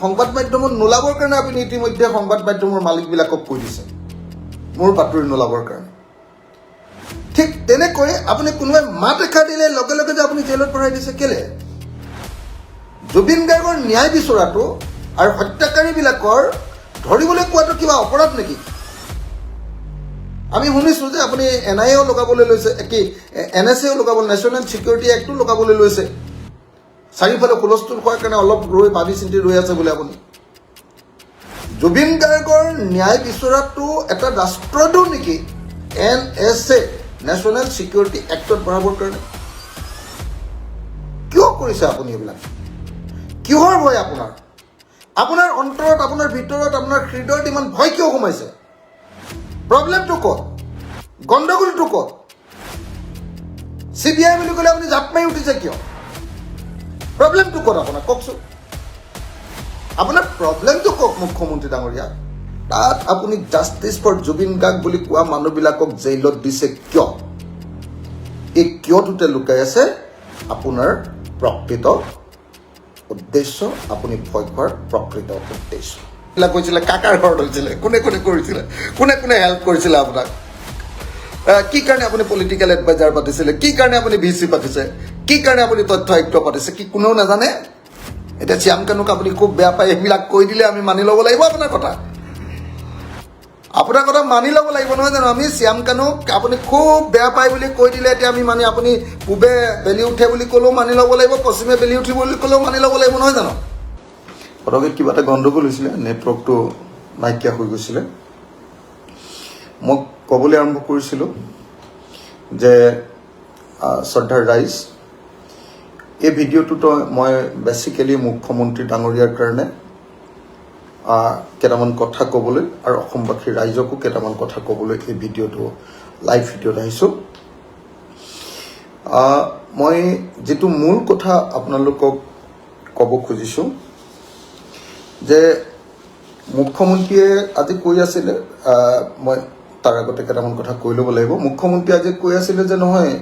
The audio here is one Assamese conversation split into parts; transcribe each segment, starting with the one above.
সংবাদ মাধ্যমত নোলাবৰ কাৰণে আপুনি ইতিমধ্যে সংবাদ মাধ্যমৰ মালিকবিলাকক কৈ দিছে মোৰ বাতৰি নোলাবৰ কাৰণে ঠিক তেনেকৈ আপুনি কোনোবাই মাত এষাৰ দিলে লগে লগে যে আপুনি জেলত ভৰাই দিছে কেলে জুবিন গাৰ্গৰ ন্যায় বিচৰাটো আৰু হত্যাকাৰীবিলাকৰ ধৰিবলৈ কোৱাটো কিবা অপৰাধ নেকি আমি শুনিছোঁ যে আপুনি NIA লগাবলৈ লৈছে কি NSA লগাবলৈ নেশ্যনেল ছিকিউৰিটি এক্টো লগাবলৈ লৈছে চাৰিওফালে হুলস্থুল হোৱাৰ কাৰণে অলপ ৰৈ ভাবি চিন্তি ৰৈ আছে বোলে আপুনি জুবিন গাৰ্গৰ ন্যায় বিচৰাটো এটা ৰাষ্ট্ৰদ্ৰোহ নেকি NSA নেশ্যনেল ছিকিউৰিটি এক্টত ভৰাবৰ কাৰণে কিয় কৰিছে আপুনি এইবিলাক কিহৰ ভয় আপোনাৰ অন্তৰত আপোনাৰ ভিতৰত আপোনাৰ হৃদয়ত ইমান ভয় কিয় সোমাইছে প্ৰব্লেমটো ক'ত গণ্ডগোলটো ক'ত CBI বুলি ক'লে আপুনি জাপ মাৰি উঠিছে কিয় প্ৰব্লেমটো ক'ত আপোনাৰ কওকচোন আপোনাৰ প্ৰব্লেমটো কওক মুখ্যমন্ত্ৰী ডাঙৰীয়া তাত আপুনি জাষ্টিছ ফৰ জুবিন গাৰ্গ বুলি কোৱা মানুহবিলাকক জেইলত দিছে কিয় এই কিয়টোতে লুকাই আছে আপোনাৰ প্ৰকৃত উদ্দেশ্য আপুনি ভয় খোৱাৰ প্ৰকৃত উদ্দেশ্য এইবিলাক কৈছিলে কাকাৰ ঘৰত হৈছিলে কোনে কৰিছিলে কোনে হেল্প কৰিছিলে আপোনাক কি কাৰণে আপুনি পলিটিকেল এডভাইজাৰ পাতিছিলে কি কাৰণে আপুনি VC পাতিছে কি কাৰণে আপুনি তথ্য আয়ুক্ত পাতিছে কি কোনেও নাজানে এতিয়া শ্যাম কানুক আপুনি খুব বেয়া পায় এইবিলাক কৈ দিলে আমি মানি ল'ব লাগিব আপোনাৰ কথা মানি ল'ব লাগিব নহয় জানো আমি শ্যাম কানুক আপুনি খুব বেয়া পায় বুলি কৈ দিলে এতিয়া আমি মানে আপুনি পূবে বেলি উঠে বুলি ক'লেও মানি ল'ব লাগিব পশ্চিমে বেলি উঠিব বুলি ক'লেও মানি ল'ব লাগিব নহয় জানো পটককৈ কিবা এটা গণ্ডগোল হৈছিলে নেটৱৰ্কটো নাইকিয়া হৈ গৈছিলে মই ক'বলৈ আৰম্ভ কৰিছিলোঁ যে শ্ৰদ্ধাৰ ৰাইজ এই ভিডিঅ'টোতো মই বেছিকেলি মুখ্যমন্ত্ৰী ডাঙৰীয়াৰ কাৰণে কেইটামান কথা ক'বলৈ আৰু অসমবাসীৰ ৰাইজকো কেইটামান কথা ক'বলৈ এই ভিডিঅ'টো লাইভ ভিডিঅ'ত আহিছোঁ মই যিটো মূল কথা আপোনালোকক ক'ব খুজিছোঁ যে মুখ্যমন্ত্ৰীয়ে আজি কৈ আছিলে মই তাৰ আগতে কেইটামান কথা কৈ ল'ব লাগিব মুখ্যমন্ত্ৰীয়ে আজি কৈ আছিলে যে নহয়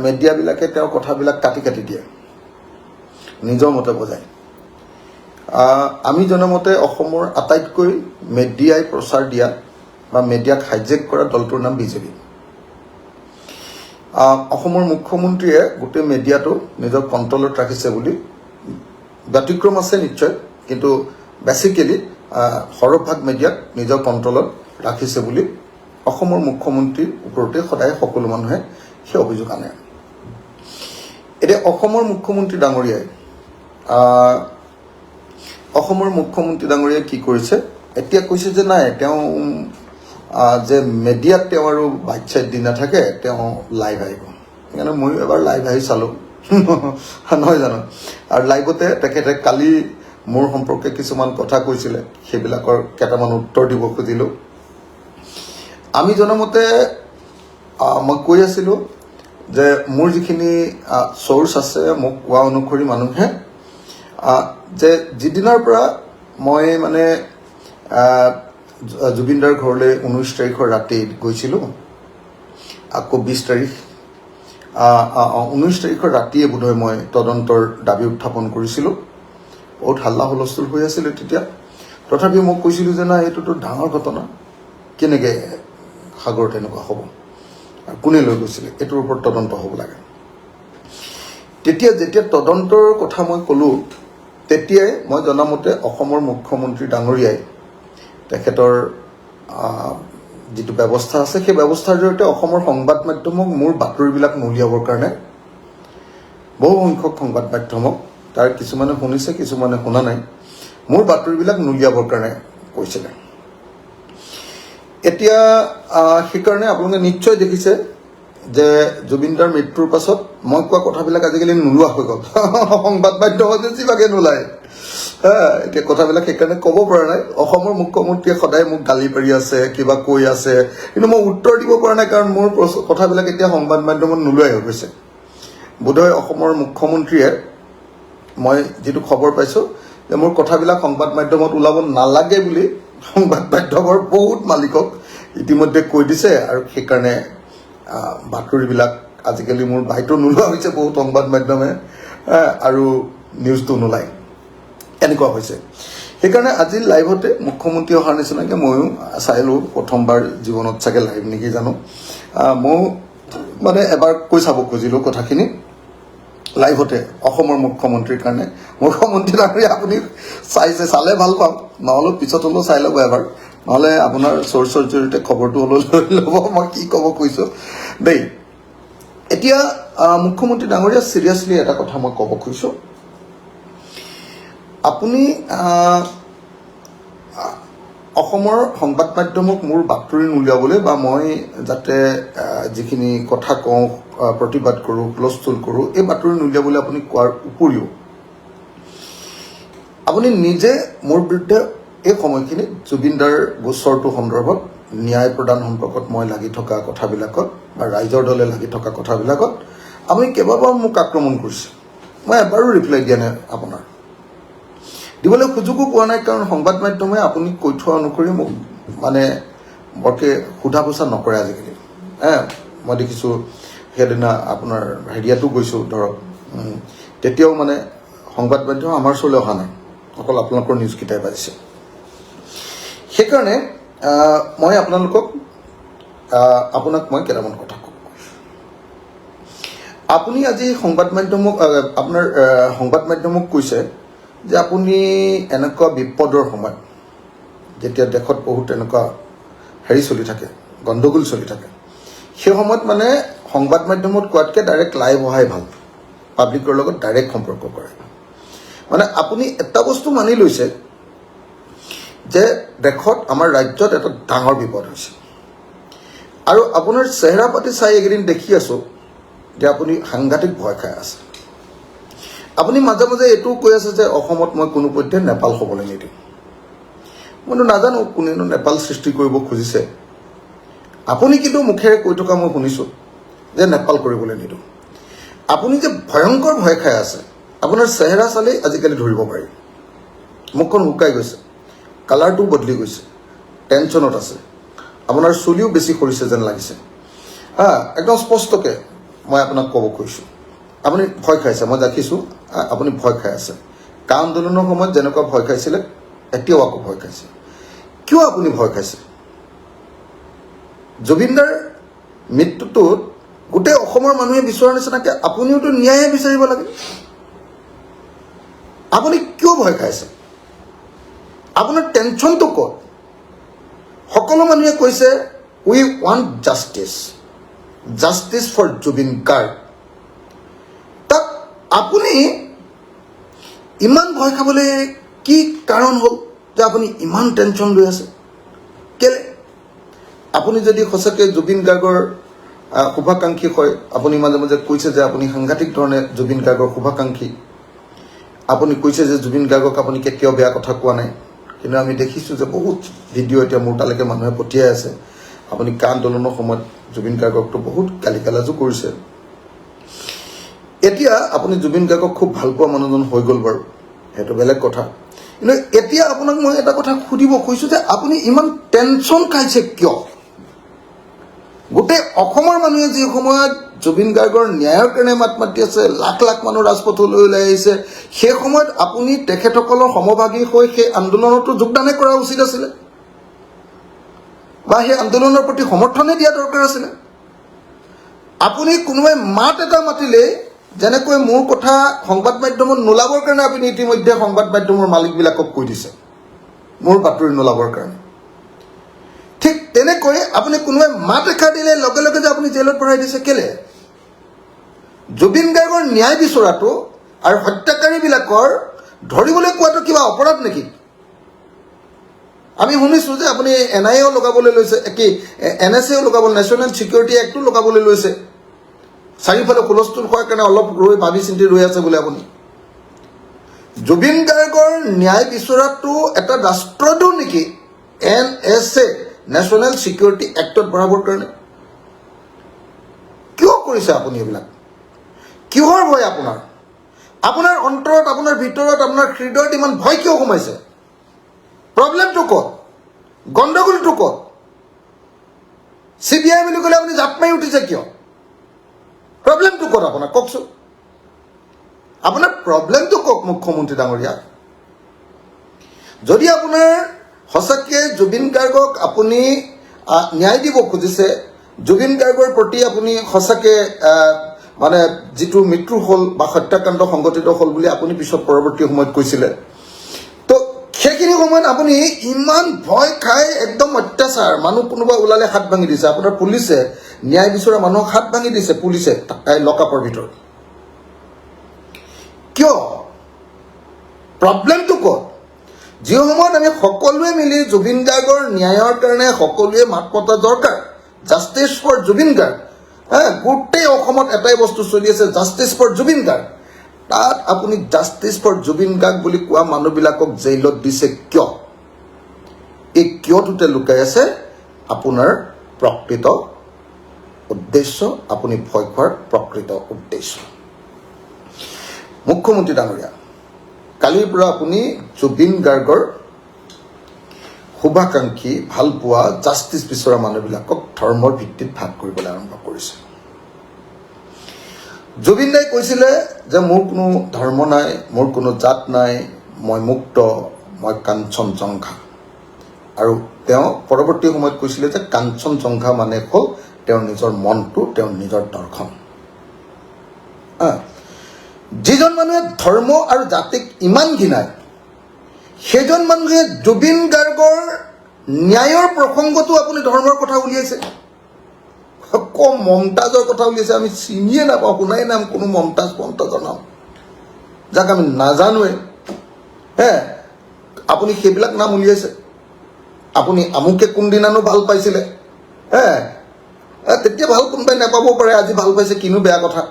মিডিয়াবিলাকে তেওঁৰ কথাবিলাক কাটি দিয়ে নিজৰ মতে বজায় আমি জনামতে অসমৰ আটাইতকৈ মিডিয়াই প্ৰচাৰ দিয়া বা মিডিয়াক হাইজেক কৰা দলটোৰ নাম বিজেপি অসমৰ মুখ্যমন্ত্ৰীয়ে গোটেই মিডিয়াটো নিজৰ কণ্ট্ৰলত ৰাখিছে বুলি ব্যতিক্ৰম আছে নিশ্চয় কিন্তু বেছিকেলি সৰহভাগ মিডিয়াক নিজৰ কণ্ট্ৰলত ৰাখিছে বুলি অসমৰ মুখ্যমন্ত্ৰীৰ ওপৰতে সদায় সকলো মানুহে সেই অভিযোগ আনে এতিয়া অসমৰ মুখ্যমন্ত্ৰী ডাঙৰীয়াই কি কৰিছে এতিয়া কৈছে যে নাই তেওঁ যে মিডিয়াত তেওঁ আৰু বাইট চাইট দি নাথাকে তেওঁ লাইভ আহিব সেইকাৰণে ময়ো এবাৰ লাইভ আহি চালোঁ নহয় জানো আৰু লাইভতে তেখেতে কালি মোৰ সম্পৰ্কে কিছুমান কথা কৈছিলে সেইবিলাকৰ কেইটামান উত্তৰ দিব খুজিলোঁ আমি জনামতে মই কৈ আছিলোঁ যে মোৰ যিখিনি চ'ৰ্চ আছে মোক কোৱা অনুসৰি মানুহে যে যিদিনৰ পৰা মই মানে জুবিনদাৰ ঘৰলৈ 19 তাৰিখৰ ৰাতি গৈছিলোঁ আকৌ 20 তাৰিখ 19 তাৰিখৰ ৰাতিয়ে বোধহয় মই তদন্তৰ দাবী উত্থাপন কৰিছিলোঁ বহুত হাল্লা হুলস্থুল হৈ আছিলে তেতিয়া তথাপিও মই কৈছিলোঁ যে নাই এইটোতো ডাঙৰ ঘটনা কেনেকৈ সাগৰত এনেকুৱা হ'ব আৰু কোনে লৈ গৈছিলে এইটোৰ ওপৰত তদন্ত হ'ব লাগে তেতিয়া যেতিয়া তদন্তৰ কথা মই ক'লোঁ তেতিয়াই মই জনামতে অসমৰ মুখ্যমন্ত্ৰী ডাঙৰীয়াই তেখেতৰ যিটো ব্যৱস্থা আছে সেই ব্যৱস্থাৰ জৰিয়তে অসমৰ সংবাদ মাধ্যমক মোৰ বাতৰিবিলাক নুলিয়াবৰ কাৰণে বহু সংখ্যক সংবাদ মাধ্যমক তাৰ কিছুমানে শুনিছে কিছুমানে শুনা নাই মোৰ বাতৰিবিলাক নুলিয়াবৰ কাৰণে কৈছিলে এতিয়া সেইকাৰণে আপোনালোকে নিশ্চয় দেখিছে যে জুবিনদাৰ মৃত্যুৰ পাছত মই কোৱা কথাবিলাক আজিকালি নোলোৱা হৈ গ'ল সংবাদ মাধ্যমত বেছিভাগে নোলায় এতিয়া কথাবিলাক সেইকাৰণে ক'ব পৰা নাই অসমৰ মুখ্যমন্ত্ৰীয়ে সদায় মোক গালি পাৰি আছে কিবা কৈ আছে কিন্তু মই উত্তৰ দিব পৰা নাই কাৰণ মোৰ কথাবিলাক এতিয়া সংবাদ মাধ্যমত নোলোৱাই হৈ গৈছে বোধহয় অসমৰ মুখ্যমন্ত্ৰীয়ে মই যিটো খবৰ পাইছোঁ যে মোৰ কথাবিলাক সংবাদ মাধ্যমত ওলাব নালাগে বুলি সংবাদ মাধ্যমৰ বহুত মালিকক ইতিমধ্যে কৈ দিছে আৰু সেইকাৰণে বাতৰিবিলাক আজিকালি মোৰ বাইটো নোলোৱা হৈছে বহুত সংবাদ মাধ্যমে আৰু নিউজটো নোলায় এনেকুৱা হৈছে সেইকাৰণে আজি লাইভতে মুখ্যমন্ত্ৰী অহাৰ নিচিনাকৈ ময়ো চাইলোঁ প্ৰথমবাৰ জীৱনত চাগে লাইভ নেকি জানো ময়ো মানে এবাৰ কৈ চাব খুজিলোঁ কথাখিনি লাইভতে অসমৰ মুখ্যমন্ত্ৰীৰ কাৰণে মুখ্যমন্ত্ৰী ডাঙৰীয়া আপুনি চালে ভাল পাম নহ'লেও পিছত হ'লেও চাই ল'ব এবাৰ নহ'লে আপোনাৰ চ'ৰ্চৰ জৰিয়তে খবৰটো হ'লেও লৈ ল'ব মই কি ক'ব কৈছোঁ দেই এতিয়া মুখ্যমন্ত্ৰী ডাঙৰীয়া চিৰিয়াছলি এটা কথা মই ক'ব খুজিছোঁ আপুনি অসমৰ সংবাদ মাধ্যমক মোৰ বাতৰি নুলিয়াবলৈ বা মই যাতে যিখিনি কথা কওঁ প্ৰতিবাদ কৰোঁ হুলস্থুল কৰোঁ এই বাতৰি নুলিয়াবলৈ আপুনি কোৱাৰ উপৰিও আপুনি নিজে মোৰ বিৰুদ্ধে এই সময়খিনিত জুবিনদাৰ গোচৰটো সন্দৰ্ভত ন্যায় প্ৰদান সম্পৰ্কত মই লাগি থকা কথাবিলাকত বা ৰাইজৰ দলে লাগি থকা কথাবিলাকত আপুনি কেইবাবাৰো মোক আক্ৰমণ কৰিছে মই এবাৰো ৰিপ্লাই দিয়া নাই আপোনাৰ দিবলৈ সুযোগো পোৱা নাই কাৰণ সংবাদ মাধ্যমে আপুনি কৈ থোৱা অনুসৰি মোক মানে বৰকৈ সোধা পোছা নকৰে আজিকালি মই দেখিছোঁ সেইদিনা আপোনাৰ হেৰিয়াতো গৈছোঁ ধৰক তেতিয়াও মানে সংবাদ মাধ্যম আমাৰ ওচৰলৈ অহা নাই অকল আপোনালোকৰ নিউজকেইটাই পাইছে সেইকাৰণে মই আপোনাক মই কেইটামান কথা ক'ব আপুনি আজি সংবাদ মাধ্যমক কৈছে যে আপুনি এনেকুৱা বিপদৰ সময়ত যেতিয়া দেশত বহুত এনেকুৱা হেৰি চলি থাকে গণ্ডগোল চলি থাকে সেই সময়ত মানে সংবাদ মাধ্যমত কোৱাতকৈ ডাইৰেক্ট লাইভ অহাই ভাল পাব্লিকৰ লগত ডাইৰেক্ট সম্পৰ্ক কৰে মানে আপুনি এটা বস্তু মানি লৈছে যে দেশত আমাৰ ৰাজ্যত এটা ডাঙৰ বিপদ হৈছে আৰু আপোনাৰ চেহেৰা পাতি চাই এইকেইদিন দেখি আছোঁ যে আপুনি সাংঘাতিক ভয় খাই আছে আপুনি মাজে মাজে এইটোও কৈ আছে যে অসমত মই কোনোপধ্যে নেপাল হ'বলৈ নিদিওঁ মইতো নাজানো কোনেনো নেপাল সৃষ্টি কৰিব খুজিছে আপুনি কিন্তু মুখেৰে কৈ থকা মই শুনিছোঁ যে নেপাল কৰিবলৈ নিদিওঁ আপুনি যে ভয়ংকৰ ভয় খাই আছে আপোনাৰ চেহেৰা চালেই আজিকালি ধৰিব পাৰি মুখখন শুকাই গৈছে কালাৰটো বদলি গৈছে টেনশ্যনত আছে আপোনাৰ চুলিও বেছি সৰিছে যেন লাগিছে একদম স্পষ্টকৈ মই আপোনাক ক'ব কৈছোঁ আপুনি ভয় খাইছে মই দেখিছোঁ আপুনি ভয় খাই আছে কা আন্দোলনৰ সময়ত যেনেকুৱা ভয় খাইছিলে এতিয়াও আকৌ ভয় খাইছে কিয় আপুনি ভয় খাইছে জুবিনদাৰ মৃত্যুটোত গোটেই অসমৰ মানুহে বিচৰাৰ নিচিনাকৈ আপুনিওতো ন্যায়হে বিচাৰিব লাগে আপুনি কিয় ভয় খাইছে আপোনাৰ টেনশ্যনটো ক'ত সকলো মানুহে কৈছে we want justice for Zubeen Garg তাক আপুনি ইমান ভয় খাবলৈ কি কাৰণ হ'ল যে আপুনি ইমান টেনশ্যন লৈ আছে কেলে আপুনি যদি সঁচাকৈ জুবিন গাৰ্গৰ শুভাকাংক্ষী হয় আপুনি মাজে মাজে কৈছে যে আপুনি সাংঘাতিক ধৰণে জুবিন গাৰ্গৰ শুভাকাংক্ষী আপুনি কৈছে যে জুবিন গাৰ্গক আপুনি কেতিয়াও বেয়া কথা কোৱা নাই কিন্তু আমি দেখিছোঁ যে বহুত ভিডিঅ' এতিয়া মোৰ তালৈকে মানুহে পঠিয়াই আছে আপুনি কা আন্দোলনৰ সময়ত জুবিন গাৰ্গকতো বহুত গালি গালাজো কৰিছে এতিয়া আপুনি জুবিন গাৰ্গক খুব ভাল পোৱা মানুহজন হৈ গ'ল বাৰু সেইটো বেলেগ কথা কিন্তু এতিয়া আপোনাক মই এটা কথা সুধিব খুজিছোঁ যে আপুনি ইমান টেনশ্যন খাইছে কিয় গোটেই অসমৰ মানুহে যি সময়ত জুবিন গাৰ্গৰ ন্যায়ৰ কাৰণে মাত মাতি আছে লাখ লাখ মানুহ ৰাজপথলৈ ওলাই আহিছে সেই সময়ত আপুনি তেখেতসকলৰ সমভাগী হৈ সেই আন্দোলনতো যোগদানে কৰা উচিত আছিলে বা সেই আন্দোলনৰ প্ৰতি সমৰ্থনে দিয়া দৰকাৰ আছিলে আপুনি কোনোবাই মাত এটা মাতিলেই যেনেকৈ মোৰ কথা সংবাদ মাধ্যমত নোলাবৰ কাৰণে আপুনি ইতিমধ্যে সংবাদ মাধ্যমৰ মালিকবিলাকক কৈ দিছে মোৰ বাতৰি নোলাবৰ কাৰণে ঠিক তেনেকৈ আপুনি কোনোবাই মাত এষাৰ দিলে লগে লগে যে আপুনি জেলত ভৰাই দিছে কেলে জুবিন গাৰ্গৰ ন্যায় বিচৰাটো আৰু হত্যাকাৰীবিলাকৰ ধৰিবলৈ কোৱাটো কিবা অপৰাধ নেকি আমি শুনিছোঁ যে আপুনি NIAও লগাবলৈ লৈছে NSAও লগাবলৈ নেশ্যনেল ছিকিউৰিটি এক্টো লগাবলৈ লৈছে চাৰিওফালে হুলস্থুল হোৱাৰ কাৰণে অলপ ভাবি চিন্তি ৰৈ আছে বোলে আপুনি জুবিন গাৰ্গৰ ন্যায় বিচৰাটো এটা ৰাষ্ট্ৰদ্ৰোহ নেকি NSA নেশ্যনেল ছিকিউৰিটি এক্টত ভৰাবৰ কাৰণে কিয় কৰিছে আপুনি এইবিলাক কিহৰ ভয় আপোনাৰ অন্তৰত আপোনাৰ ভিতৰত আপোনাৰ হৃদয়ত ইমান ভয় কিয় সোমাইছে প্ৰব্লেমটো ক'ত গণ্ডগোলটো ক'ত CBI বুলি ক'লে আপুনি জাপ মাৰি উঠিছে কিয় প্ৰব্লেমটো ক'ত আপোনাৰ কওকচোন আপোনাৰ প্ৰব্লেমটো কওক মুখ্যমন্ত্ৰী ডাঙৰীয়া যদি আপোনাৰ সঁচাকৈ জুবিন গাৰ্গক আপুনি ন্যায় দিব খুজিছে, জুবিন গাৰ্গৰ প্ৰতি আপুনি সঁচাকৈ মানে যিটো মৃত্যু হ'ল বা হত্যাকাণ্ড সংঘটিত হ'ল বুলি আপুনি পিছত পৰৱৰ্তী সময়ত কৈছিলে, তো সেইখিনি সময়ত আপুনি ইমান ভয় খাই একদম অত্যাচাৰ, মানুহ কোনোবা ওলালে হাত ভাঙি দিছে, আপোনাৰ পুলিচে ন্যায় বিচৰা মানুহক হাত ভাঙি দিছে পুলিচে লকআপৰ ভিতৰত। কিয়? প্ৰব্লেমটো ক'ত? যি সময়ত আমি সকলোৱে মিলি জুবিন গাৰ্গৰ ন্যায়ৰ কাৰণে সকলোৱে মাত মতা দৰকাৰ, জাষ্টিছ ফৰ জুবিন গাৰ্গ, গোটেই অসমত এটাই বস্তু চলি আছে, জাষ্টিছ ফৰ জুবিন গাৰ্গ। তাত আপুনি জাষ্টিছ ফৰ জুবিন গাৰ্গ বুলি কোৱা মানুহবিলাকক জেইলত দিছে কিয়? এই কিয়টোতে লুকাই আছে আপোনাৰ প্ৰকৃত উদ্দেশ্য, আপুনি ভয় খোৱাৰ প্ৰকৃত উদ্দেশ্য। মুখ্যমন্ত্ৰী ডাঙৰীয়া, কালিৰ পৰা আপুনি জুবিন গাৰ্গৰ শুভাকাংক্ষী, ভালপোৱা, জাষ্টিছ বিচৰা মানুহবিলাকক ধৰ্মৰ ভিত্তিত ভাগ কৰিবলৈ আৰম্ভ কৰিছে। জুবিন দাই কৈছিলে যে মোৰ কোনো ধৰ্ম নাই, মোৰ কোনো জাত নাই, মই মুক্ত, মই কাঞ্চনজংঘা। আৰু তেওঁ পৰৱৰ্তী সময়ত কৈছিলে যে কাঞ্চনজংঘা মানে হ'ল তেওঁৰ নিজৰ মনটো, তেওঁৰ নিজৰ দৰ্শন। যিজন মানুহে ধৰ্ম আৰু জাতিক ইমান ঘৃণায়, সেইজন মানুহে জুবিন গাৰ্গৰ ন্যায়ৰ প্ৰসংগটো আপুনি ধৰ্মৰ কথা উলিয়াইছে, কম মমতাজৰ কথা উলিয়াইছে। আমি চিনিয়ে নাপাওঁ, শুনাই নাম কোনো মমতাজৰ নাম, যাক আমি নাজানোৱে। আপুনি সেইবিলাক নাম উলিয়াইছে। আপুনি আমুকে কোনদিনানো ভাল পাইছিলে, তেতিয়া ভাল কোনোবাই নাপাব পাৰে, আজি ভাল পাইছে, কিনো বেয়া কথা।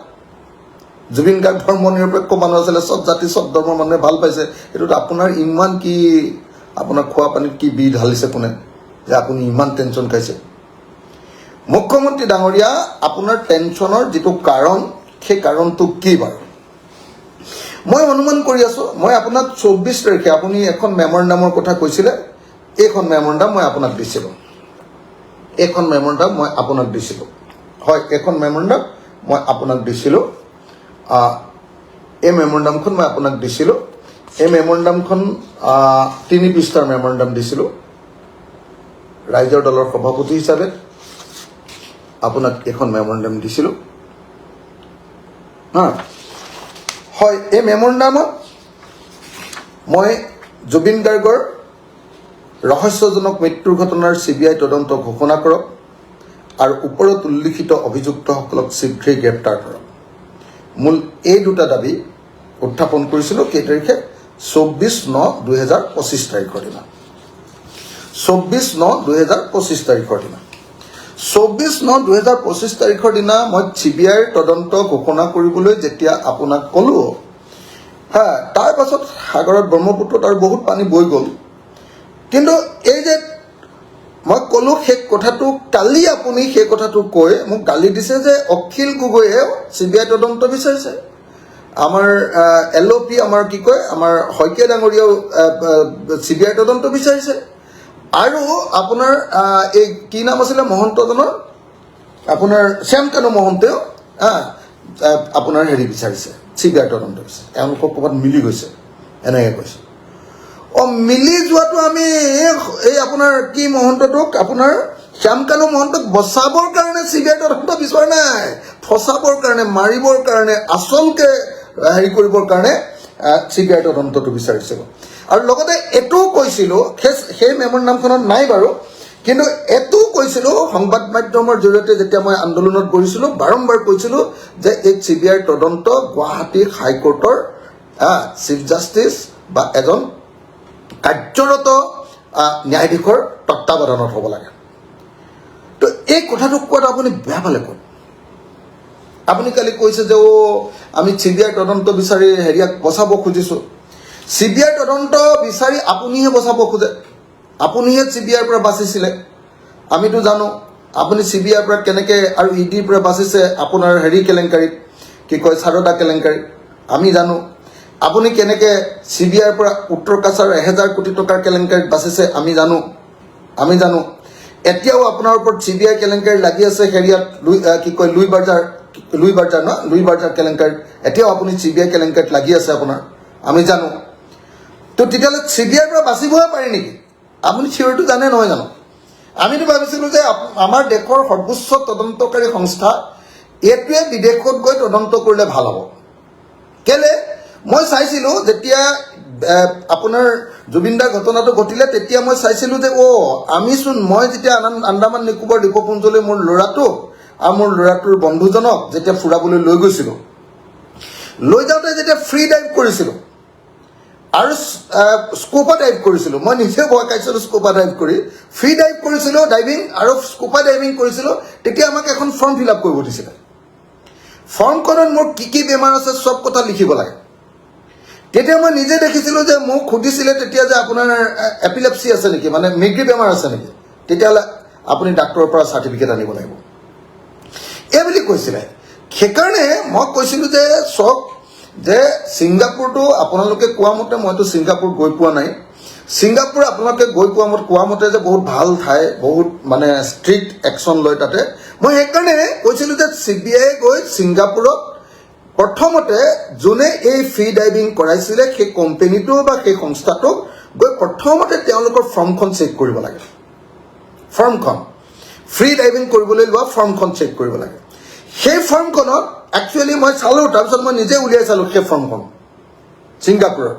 জুবিন গাৰ্গ ধৰ্ম নিৰপেক্ষ মানুহ আছিলে, চব জাতি চব ধৰ্মৰ মানুহে ভাল পাইছে। এইটোত আপোনাৰ ইমান কি, আপোনাৰ খোৱা পানীত কি বি ঢালিছে কোনে যে আপুনি ইমান টেনশ্যন খাইছে? মুখ্যমন্ত্ৰী ডাঙৰীয়া, আপোনাৰ টেনশ্যনৰ যিটো কাৰণ, সেই কাৰণটো কি বাৰু? মই অনুমান কৰি আছোঁ, মই আপোনাক 24 তাৰিখে আপুনি এখন মেমৰেণ্ডামৰ কথা কৈছিলে, এইখন মেমৰেণ্ডাম মই আপোনাক দিছিলোঁ। এইখন মেমৰেণ্ডাম মই আপোনাক দিছিলোঁ, হয়, এইখন মেমৰেণ্ডাম মই আপোনাক দিছিলোঁ। এই মেমৰেণ্ডামখন মই আপোনাক দিছিলোঁ। এই মেমৰেণ্ডামখন 3 পৃষ্ঠাৰ মেমৰেণ্ডাম দিছিলোঁ। ৰাইজৰ দলৰ সভাপতি হিচাপে আপোনাক এখন মেমৰেণ্ডাম দিছিলোঁ। হয়, এই মেমৰেণ্ডামত মই জুবিন গাৰ্গৰ ৰহস্যজনক মৃত্যুৰ ঘটনাৰ CBI তদন্ত ঘোষণা কৰক আৰু ওপৰত উল্লিখিত অভিযুক্তসকলক শীঘ্ৰেই গ্ৰেপ্তাৰ কৰক, মূল এই দুটা দাবী উত্থাপন কৰিছিলোঁ। কেই তাৰিখে? 24/9/2025 তাৰিখৰ দিনা। 24/9/2025 তাৰিখৰ দিনা। 24/9/2025 তাৰিখৰ দিনা মই CBIৰ তদন্ত ঘোষণা কৰিবলৈ যেতিয়া আপোনাক ক'লোঁ, তাৰ পাছত সাগৰত ব্ৰহ্মপুত্ৰত আৰু বহুত পানী বৈ গ'ল। কিন্তু এই যে মই ক'লোঁ সেই কথাটো, কালি আপুনি সেই কথাটো কৈ মোক গালি দিছে যে অখিল গগৈয়ে CBI তদন্ত বিচাৰিছে, আমাৰ LOP, আমাৰ কি কয়, আমাৰ শইকীয়া ডাঙৰীয়াও CBI তদন্ত বিচাৰিছে, আৰু আপোনাৰ এই কি নাম আছিলে মহন্তজনৰ, আপোনাৰ শ্যামকানু মহন্তেও আপোনাৰ হেৰি বিচাৰিছে, CBI তদন্ত বিচাৰিছে। তেওঁলোকক ক'ৰবাত মিলি গৈছে, এনেকৈ কৈছে। মিলি যোৱাটো আমি এই আপোনাৰ কি মহন্তটোক, আপোনাৰ শ্যামকানু মহন্তক বচাবৰ কাৰণে CBI তদন্ত বিচৰা নাই, ফচাবৰ কাৰণে, মাৰিবৰ কাৰণে, আচলকে হেৰি কৰিবৰ কাৰণে CBI তদন্তটো বিচাৰিছিলোঁ। আৰু লগতে এইটোও কৈছিলোঁ, সেই মেমৰেণ্ডামখনত নাই বাৰু, কিন্তু এইটোও কৈছিলোঁ সংবাদ মাধ্যমৰ জৰিয়তে যেতিয়া মই আন্দোলনত কৰিছিলোঁ, বাৰম্বাৰ কৈছিলোঁ যে এই CBIৰ তদন্ত গুৱাহাটী হাইকোৰ্টৰ চিফ জাষ্টিছ বা এজন কাৰ্যৰত ন্যায়াধীশৰ তত্বাৱধানত হ'ব লাগে। তো এই কথাটো কোৱাত আপুনি বেয়া পালে ক'ত? আপুনি কালি কৈছে যে আমি CBIৰ তদন্ত বিচাৰি হেৰিয়াক বচাব খুজিছোঁ। CBIৰ তদন্ত বিচাৰি আপুনিহে বচাব খোজে, আপুনিহে CBIৰ পৰা বাচিছিলে। আমিতো জানো আপুনি CBIৰ পৰা কেনেকৈ আৰু EDৰ পৰা বাচিছে আপোনাৰ হেৰি কেলেংকাৰীত, কি কয়, সাৰদা কেলেংকাৰীত। আমি জানো আপুনি কেনেকৈ CBIৰ পৰা উত্তৰ কাছাৰ 1000 কোটি টকাৰ কেলেংকাৰীত বাচিছে। আমি জানো এতিয়াও আপোনাৰ ওপৰত CBI কেলেংকাৰী লাগি আছে হেৰিয়াত, কি কয়, লুই বাৰ্জাৰ কেলেংকাৰীত এতিয়াও আপুনি CBI কেলেংকাৰীত লাগি আছে আপোনাৰ, আমি জানো। তো তেতিয়াহ'লে CBIৰ পৰা বাচিবহে পাৰি নেকি আপুনি থিয়ৰিটো জানে নহয় জানো আমিতো ভাবিছিলোঁ যে আমাৰ দেশৰ সৰ্বোচ্চ তদন্তকাৰী সংস্থা এইটোৱে বিদেশত গৈ তদন্ত কৰিলে ভাল হ'ব কেলে মই চাইছিলোঁ যেতিয়া আপোনাৰ জুবিনদাৰ ঘটনাটো ঘটিলে তেতিয়া মই চাইছিলোঁ যে আমিচোন মই যেতিয়া আন্দামান নিকোবৰ দ্বীপপুঞ্জলৈ মোৰ ল'ৰাটো আৰু মোৰ ল'ৰাটোৰ বন্ধুজনক যেতিয়া ফুৰাবলৈ লৈ গৈছিলোঁ লৈ যাওঁতে যেতিয়া ফ্ৰী ডাইভ কৰিছিলোঁ আৰু স্কুপা ডাইভ কৰিছিলোঁ মই নিজে ভয় খাইছিলোঁ স্কুপা ডাইভ কৰি ফ্ৰী ডাইভ কৰিছিলোঁ ডাইভিং আৰু স্কুপা ডাইভিং কৰিছিলোঁ তেতিয়া আমাক এখন ফৰ্ম ফিল আপ কৰিব দিছিলে ফৰ্মখনত মোৰ কি বেমাৰ আছে সব কথা লিখিব লাগে তেতিয়া মই নিজে দেখিছিলোঁ যে মোক সুধিছিলে তেতিয়া যে আপোনাৰ এপিলেপসি আছে নেকি মানে মিগ্ৰী বেমাৰ আছে নেকি তেতিয়াহ'লে আপুনি ডাক্তৰৰ পৰা চাৰ্টিফিকেট আনিব লাগিব এই বুলি কৈছিলে সেইকাৰণে মই কৈছিলোঁ যে চক যে ছিংগাপুৰটো আপোনালোকে কোৱা মতে মইতো ছিংগাপুৰ গৈ পোৱা নাই ছিংগাপুৰ আপোনালোকে গৈ কোৱা মতে যে বহুত ভাল ঠাই বহুত মানে ষ্ট্ৰিক্ট একশ্যন লয় তাতে মই সেইকাৰণে কৈছিলোঁ যে CBI গৈ ছিংগাপুৰত প্ৰথমতে যোনে এই ফ্ৰী ডাইভিং কৰাইছিলে সেই কোম্পানীটো বা সেই সংস্থাটোক গৈ প্ৰথমতে তেওঁলোকৰ ফৰ্মখন চেক কৰিব লাগে ফৰ্মখন ফ্ৰী ডাইভিং কৰিবলৈ লোৱা ফৰ্মখন চেক কৰিব লাগে সেই ফৰ্মখনত একচুৱেলি মই চালোঁ তাৰপিছত মই নিজে উলিয়াই চালোঁ সেই ফৰ্মখন ছিংগাপুৰৰ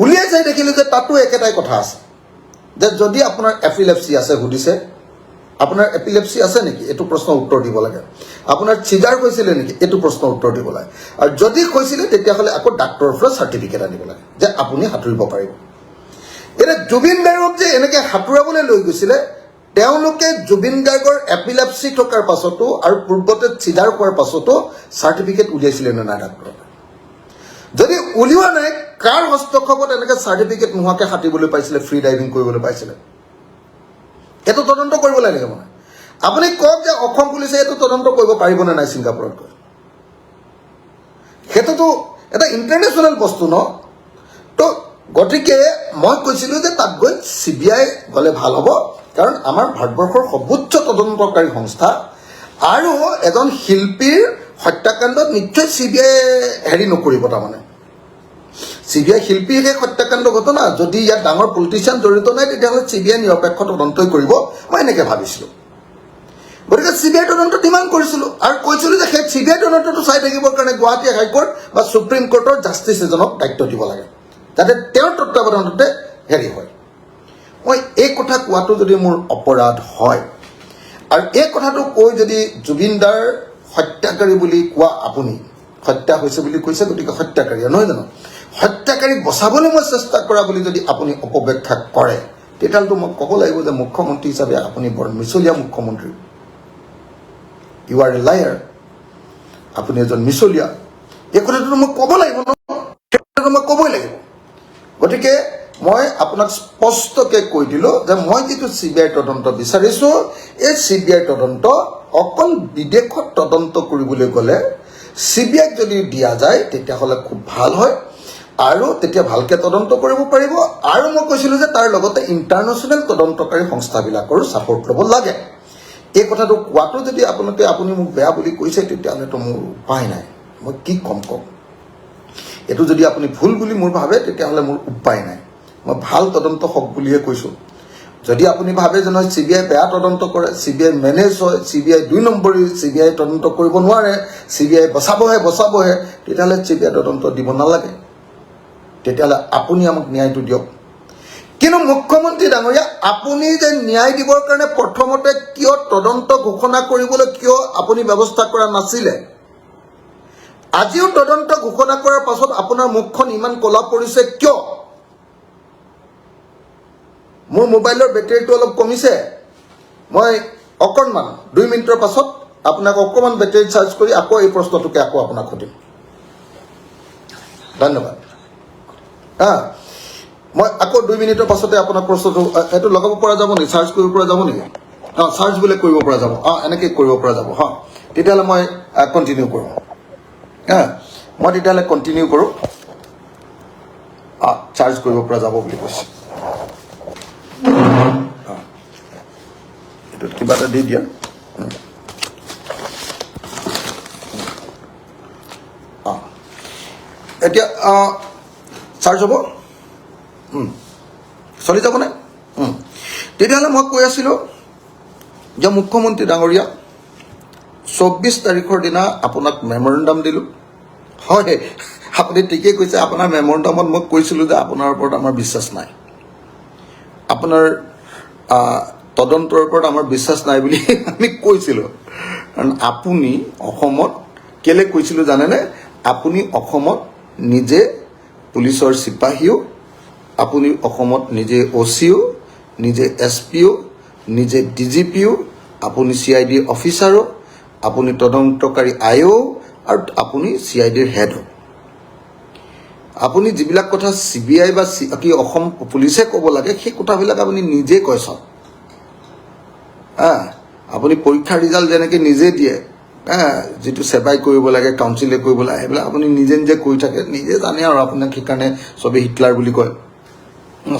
উলিয়াই চাই দেখিলোঁ যে তাতো একেটাই কথা আছে যে যদি আপোনাৰ এপিলেপসি আছে সুধিছে আপোনাৰ এপিলেপসি আছে নেকি এইটো প্ৰশ্নৰ উত্তৰ দিব লাগে আপোনাৰ চিজাৰ হৈছিলে নেকি এইটো প্ৰশ্নৰ উত্তৰ দিব লাগে আৰু যদি হৈছিলে তেতিয়াহ'লে আকৌ ডাক্তৰৰ পৰা চাৰ্টিফিকেট আনিব লাগে যে আপুনি সাঁতুৰিব পাৰিব এতিয়া জুবিন গাৰ্গক যে এনেকৈ সাঁতুৰাবলৈ লৈ গৈছিলে তেওঁলোকে জুবিন গাৰ্গৰ এপিলেপসি থকাৰ পাছতো আৰু পূৰ্বতে চিজাৰ হোৱাৰ পাছতো চাৰ্টিফিকেট উলিয়াইছিলে নে নাই ডাক্তৰৰ যদি উলিওৱা নাই কাৰ হস্তক্ষেপত এনেকৈ চাৰ্টিফিকেট নোহোৱাকৈ সাঁতুৰিবলৈ পাইছিলে ফ্ৰী ডাইভিং কৰিবলৈ পাইছিলে এইটো তদন্ত কৰিব লাগে মানে আপুনি কওক যে অসম পুলিচে এইটো তদন্ত কৰিব পাৰিবনে নাই ছিংগাপুৰত গৈ সেইটোতো এটা ইণ্টাৰনেশ্যনেল বস্তু ন তো গতিকে মই কৈছিলোঁ যে তাত গৈ CBI গ'লে ভাল হ'ব কাৰণ আমাৰ ভাৰতবৰ্ষৰ সৰ্বোচ্চ তদন্তকাৰী সংস্থা আৰু এজন শিল্পীৰ হত্যাকাণ্ডত নিশ্চয় CBI হেৰি নকৰিব তাৰমানে CBI শিল্পীৰ সেই হত্যাকাণ্ড ঘটনা যদি ইয়াত ডাঙৰ পলিটিচিয়ান জড়িত নাই তেতিয়াহ'লে CBI নিৰপেক্ষ তদন্তই কৰিব মই এনেকৈ ভাবিছিলোঁ গতিকে CBI তদন্ত ডিমাণ্ড কৰিছিলোঁ আৰু কৈছিলোঁ যে সেই CBI তদন্তটো চাই থাকিবৰ কাৰণে গুৱাহাটী হাইকোৰ্ট বা সুপ্ৰিম কোৰ্টৰ জাষ্টিছ এজনক দায়িত্ব দিব লাগে যাতে তেওঁৰ তত্ত্বাৱধানতে হেৰি হয় মই এই কথা কোৱাটো যদি মোৰ অপৰাধ হয় আৰু এই কথাটো কৈ যদি জুবিনদাৰ হত্যাকাৰী বুলি কোৱা আপুনি হত্যা হৈছে বুলি কৈছে গতিকে হত্যাকাৰী নহয় জানো হত্যাকাৰীক বচাবলৈ মই চেষ্টা কৰা বুলি যদি আপুনি অপব্যাখ্যা কৰে তেতিয়াহ'লেতো মই ক'ব লাগিব যে মুখ্যমন্ত্ৰী হিচাপে আপুনি বৰ মিছলীয়া মুখ্যমন্ত্ৰী ইউ আৰ এ লায়াৰ আপুনি এজন মিছলীয়া এই কথাটোতো মই ক'ব লাগিব ন সেইটোতো মই ক'বই লাগিব গতিকে মই আপোনাক স্পষ্টকৈ কৈ দিলোঁ যে মই যিটো CBI তদন্ত বিচাৰিছোঁ এই CBI তদন্ত অকল বিদেশত তদন্ত কৰিবলৈ গ'লে CBIক যদি দিয়া যায় তেতিয়াহ'লে খুব ভাল হয় আৰু তেতিয়া ভালকৈ তদন্ত কৰিব পাৰিব আৰু মই কৈছিলোঁ যে তাৰ লগতে ইণ্টাৰনেশ্যনেল তদন্তকাৰী সংস্থাবিলাকৰো ছাপোৰ্ট ল'ব লাগে এই কথাটো কোৱাটো যদি আপুনি মোক বেয়া বুলি কৈছে তেতিয়াহ'লেতো মোৰ উপায় নাই মই কি কম এইটো যদি আপুনি ভুল বুলি মোৰ ভাবে তেতিয়াহ'লে মোৰ উপায় নাই মই ভাল তদন্ত হওক বুলিহে কৈছোঁ যদি আপুনি ভাবে যে নহয় CBI বেয়া তদন্ত কৰে CBI মেনেজ হয় CBI 2 নম্বৰী CBI তদন্ত কৰিব নোৱাৰে CBI বচাবহে তেতিয়াহ'লে CBI তদন্ত দিব নালাগে তেতিয়াহ'লে আপুনি আমাক ন্যায়টো দিয়ক কিন্তু মুখ্যমন্ত্ৰী ডাঙৰীয়া আপুনি যে ন্যায় দিবৰ কাৰণে প্ৰথমতে কিয় তদন্ত ঘোষণা কৰিবলৈ কিয় আপুনি ব্যৱস্থা কৰা নাছিলে আজিও তদন্ত ঘোষণা কৰাৰ পাছত আপোনাৰ মুখখন ইমান কলা পৰিছে কিয় মোৰ মোবাইলৰ বেটাৰীটো অলপ কমিছে মই অকণমান 2 মিনিটৰ পাছত আপোনাক অকণমান বেটাৰী চাৰ্জ কৰি আকৌ এই প্ৰশ্নটোকে আকৌ আপোনাক সুধিম ধন্যবাদ মই আকৌ 2 মিনিটৰ পাছতে আপোনাক প্ৰশ্নটো এইটো লগাব পৰা যাব নেকি চাৰ্জ কৰিব পৰা যাব নেকি চাৰ্জ বোলে কৰিব পৰা যাব এনেকৈ কৰিব পৰা যাব তেতিয়াহ'লে মই কণ্টিনিউ কৰোঁ মই তেতিয়াহ'লে কণ্টিনিউ কৰোঁ চাৰ্জ কৰিব পৰা যাব বুলি কৈছে এইটোত কিবা এটা দি দিয়া এতিয়া চাৰ্জ হ'ব চলি যাবনে তেতিয়াহ'লে মই কৈ আছিলোঁ যে মুখ্যমন্ত্ৰী ডাঙৰীয়া 24 তাৰিখৰ দিনা আপোনাক মেমৰেণ্ডাম দিলোঁ হয় আপুনি ঠিকেই কৈছে আপোনাৰ মেমৰেণ্ডামত মই কৈছিলোঁ যে আপোনাৰ ওপৰত আমাৰ বিশ্বাস নাই আপোনাৰ তদন্তৰ ওপৰত আমাৰ বিশ্বাস নাই বুলি আমি কৈছিলোঁ কাৰণ আপুনি অসমত কেলে কৈছিলোঁ জানেনে আপুনি অসমত নিজে পুলিচৰ চিপাহীও আপুনি অসমত নিজে OCও নিজে SPও নিজে DGPও আপুনি CID অফিচাৰো আপুনি তদন্তকাৰী IO আৰু আপুনি CIDৰ হেডো আপুনি যিবিলাক কথা CBI বা কি অসম পুলিচে ক'ব লাগে সেই কথাবিলাক আপুনি নিজে কয় চাওক আপুনি পৰীক্ষাৰ ৰিজাল্ট যেনেকৈ নিজে দিয়ে যিটো সেৱাই কৰিব লাগে কাউন্সিলে কৰিব লাগে সেইবিলাক আপুনি নিজে নিজে কৰি থাকে নিজে জানে আৰু আপোনাক সেইকাৰণে চবেই হিটলাৰ বুলি কয়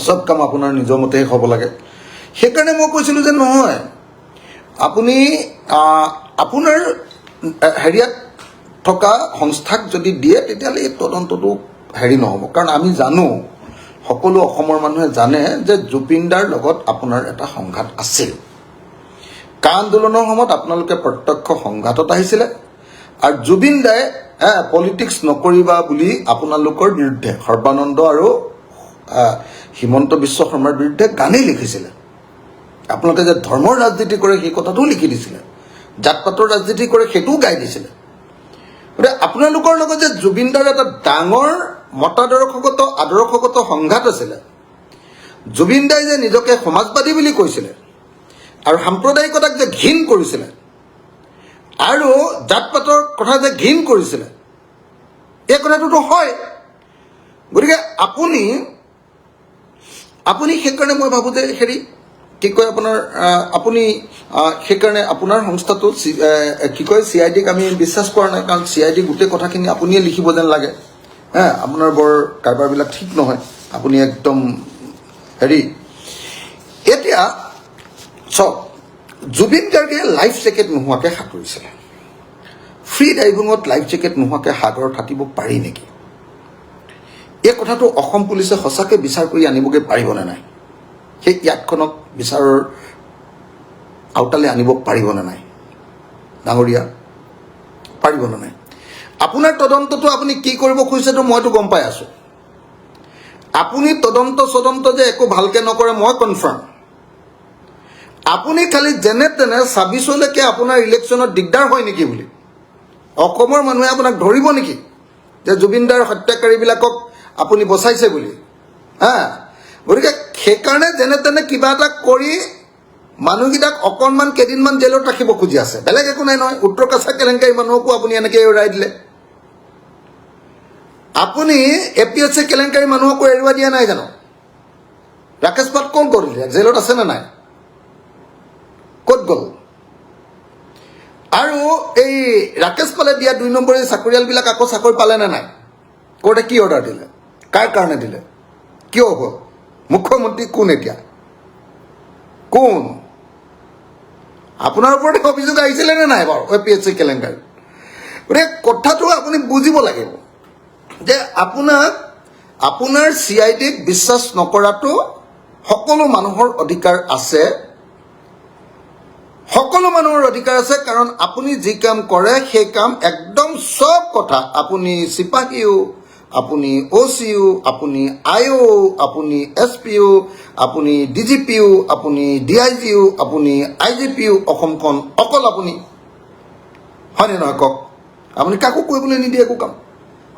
সব কাম আপোনাৰ নিজৰ মতেই হ'ব লাগে সেইকাৰণে মই কৈছিলোঁ যে নহয় আপুনি আপোনাৰ হেৰিয়াত থকা সংস্থাক যদি দিয়ে তেতিয়াহ'লে এই তদন্তটো হেৰি নহ'ব কাৰণ আমি জানো সকলো অসমৰ মানুহে জানে যে জুবিনদাৰ লগত আপোনাৰ এটা সংঘাত আছিল কা আন্দোলনৰ সময়ত আপোনালোকে প্ৰত্যক্ষ সংঘাতত আহিছিলে আৰু জুবিন দাই পলিটিক্স নকৰিবা বুলি আপোনালোকৰ বিৰুদ্ধে সৰ্বানন্দ আৰু হিমন্ত বিশ্ব শৰ্মাৰ বিৰুদ্ধে গানেই লিখিছিলে আপোনালোকে যে ধৰ্মৰ ৰাজনীতি কৰে সেই কথাটোও লিখি দিছিলে জাত পাতৰ ৰাজনীতি কৰে সেইটোও গাই দিছিলে গতিকে আপোনালোকৰ লগত যে জুবিনদাৰ এটা ডাঙৰ আদৰ্শগত সংঘাত আছিলে জুবিন দাই যে নিজকে সমাজবাদী বুলি কৈছিলে আৰু সাম্প্ৰদায়িকতাক যে ঘিণ কৰিছিলে আৰু জাত পাতৰ কথা যে ঘিণ কৰিছিলে এই কথাটোতো হয় গতিকে আপুনি সেইকাৰণে মই ভাবোঁ যে হেৰি কি কয় আপোনাৰ আপুনি সেইকাৰণে আপোনাৰ সংস্থাটো কি কয় CIDক আমি বিশ্বাস কৰা নাই কাৰণ CID গোটেই কথাখিনি আপুনিয়ে লিখিব যেন লাগে আপোনাৰ বৰ কাৰবাৰবিলাক ঠিক নহয় আপুনি একদম হেৰি এতিয়া চাওক জুবিন গাৰ্গে লাইফ জেকেট নোহোৱাকৈ সাঁতুৰিছিলে ফ্ৰী ডাইভিঙত লাইফ জেকেট নোহোৱাকৈ সাগৰত সাঁতুৰিব পাৰি নেকি এই কথাটো অসম পুলিচে সঁচাকৈ বিচাৰ কৰি আনিবগৈ পাৰিবনে নাই সেই ইয়াতখনক বিচাৰৰ আওতালে আনিব পাৰিবনে নাই ডাঙৰীয়া পাৰিবনে নাই আপোনাৰ তদন্তটো আপুনি কি কৰিব খুজিছেতো মইতো গম পাই আছোঁ আপুনি তদন্ত যে একো ভালকৈ নকৰে মই কনফাৰ্ম আপুনি খালি যেনে তেনে 26লৈকে আপোনাৰ ইলেকশ্যনত দিগদাৰ হয় নেকি বুলি অসমৰ মানুহে আপোনাক ধৰিব নেকি যে জুবিনদাৰ হত্যাকাৰীবিলাকক আপুনি বচাইছে বুলি গতিকে সেইকাৰণে যেনে তেনে কিবা এটা কৰি মানুহকেইটাক অকণমান কেইদিনমান জেলত ৰাখিব খুজি আছে বেলেগ একো নাই নহয় উত্তৰ কাছাৰ কেলেংকাৰী মানুহকো আপুনি এনেকৈ এৰাই দিলে আপুনি APSC কেলেংকাৰী মানুহকো এৰুৱাই দিয়া নাই জানো ৰাকেশ পাট কোন কৰিলে জেলত আছে নে নাই ক'ত গ'ল আৰু এই ৰাকেশ পালে দিয়া 2 নম্বৰী চাকৰিয়ালবিলাক আকৌ চাকৰি পালে নে নাই কোৰ্টে কি অৰ্ডাৰ দিলে কাৰ কাৰণে দিলে কিয় হ'ল মুখ্যমন্ত্ৰী কোন এতিয়া কোন আপোনাৰ ওপৰত অভিযোগ আহিছিলে নে নাই বাৰু APSC কেলেংকাৰী গতিকে কথাটো আপুনি বুজিব লাগিব যে আপোনাৰ CIDক বিশ্বাস নকৰাটো সকলো মানুহৰ অধিকাৰ আছে কাৰণ আপুনি যি কাম কৰে সেই কাম একদম সব কথা আপুনি চিপাহীও আপুনি OCও আপুনি IO আপুনি SPও আপুনি DGPও আপুনি DIGও আপুনি IGPও অসমখন অকল আপুনি হয়নে নহয় কওক আপুনি কাকো কৰিবলৈ নিদিয়ে একো কাম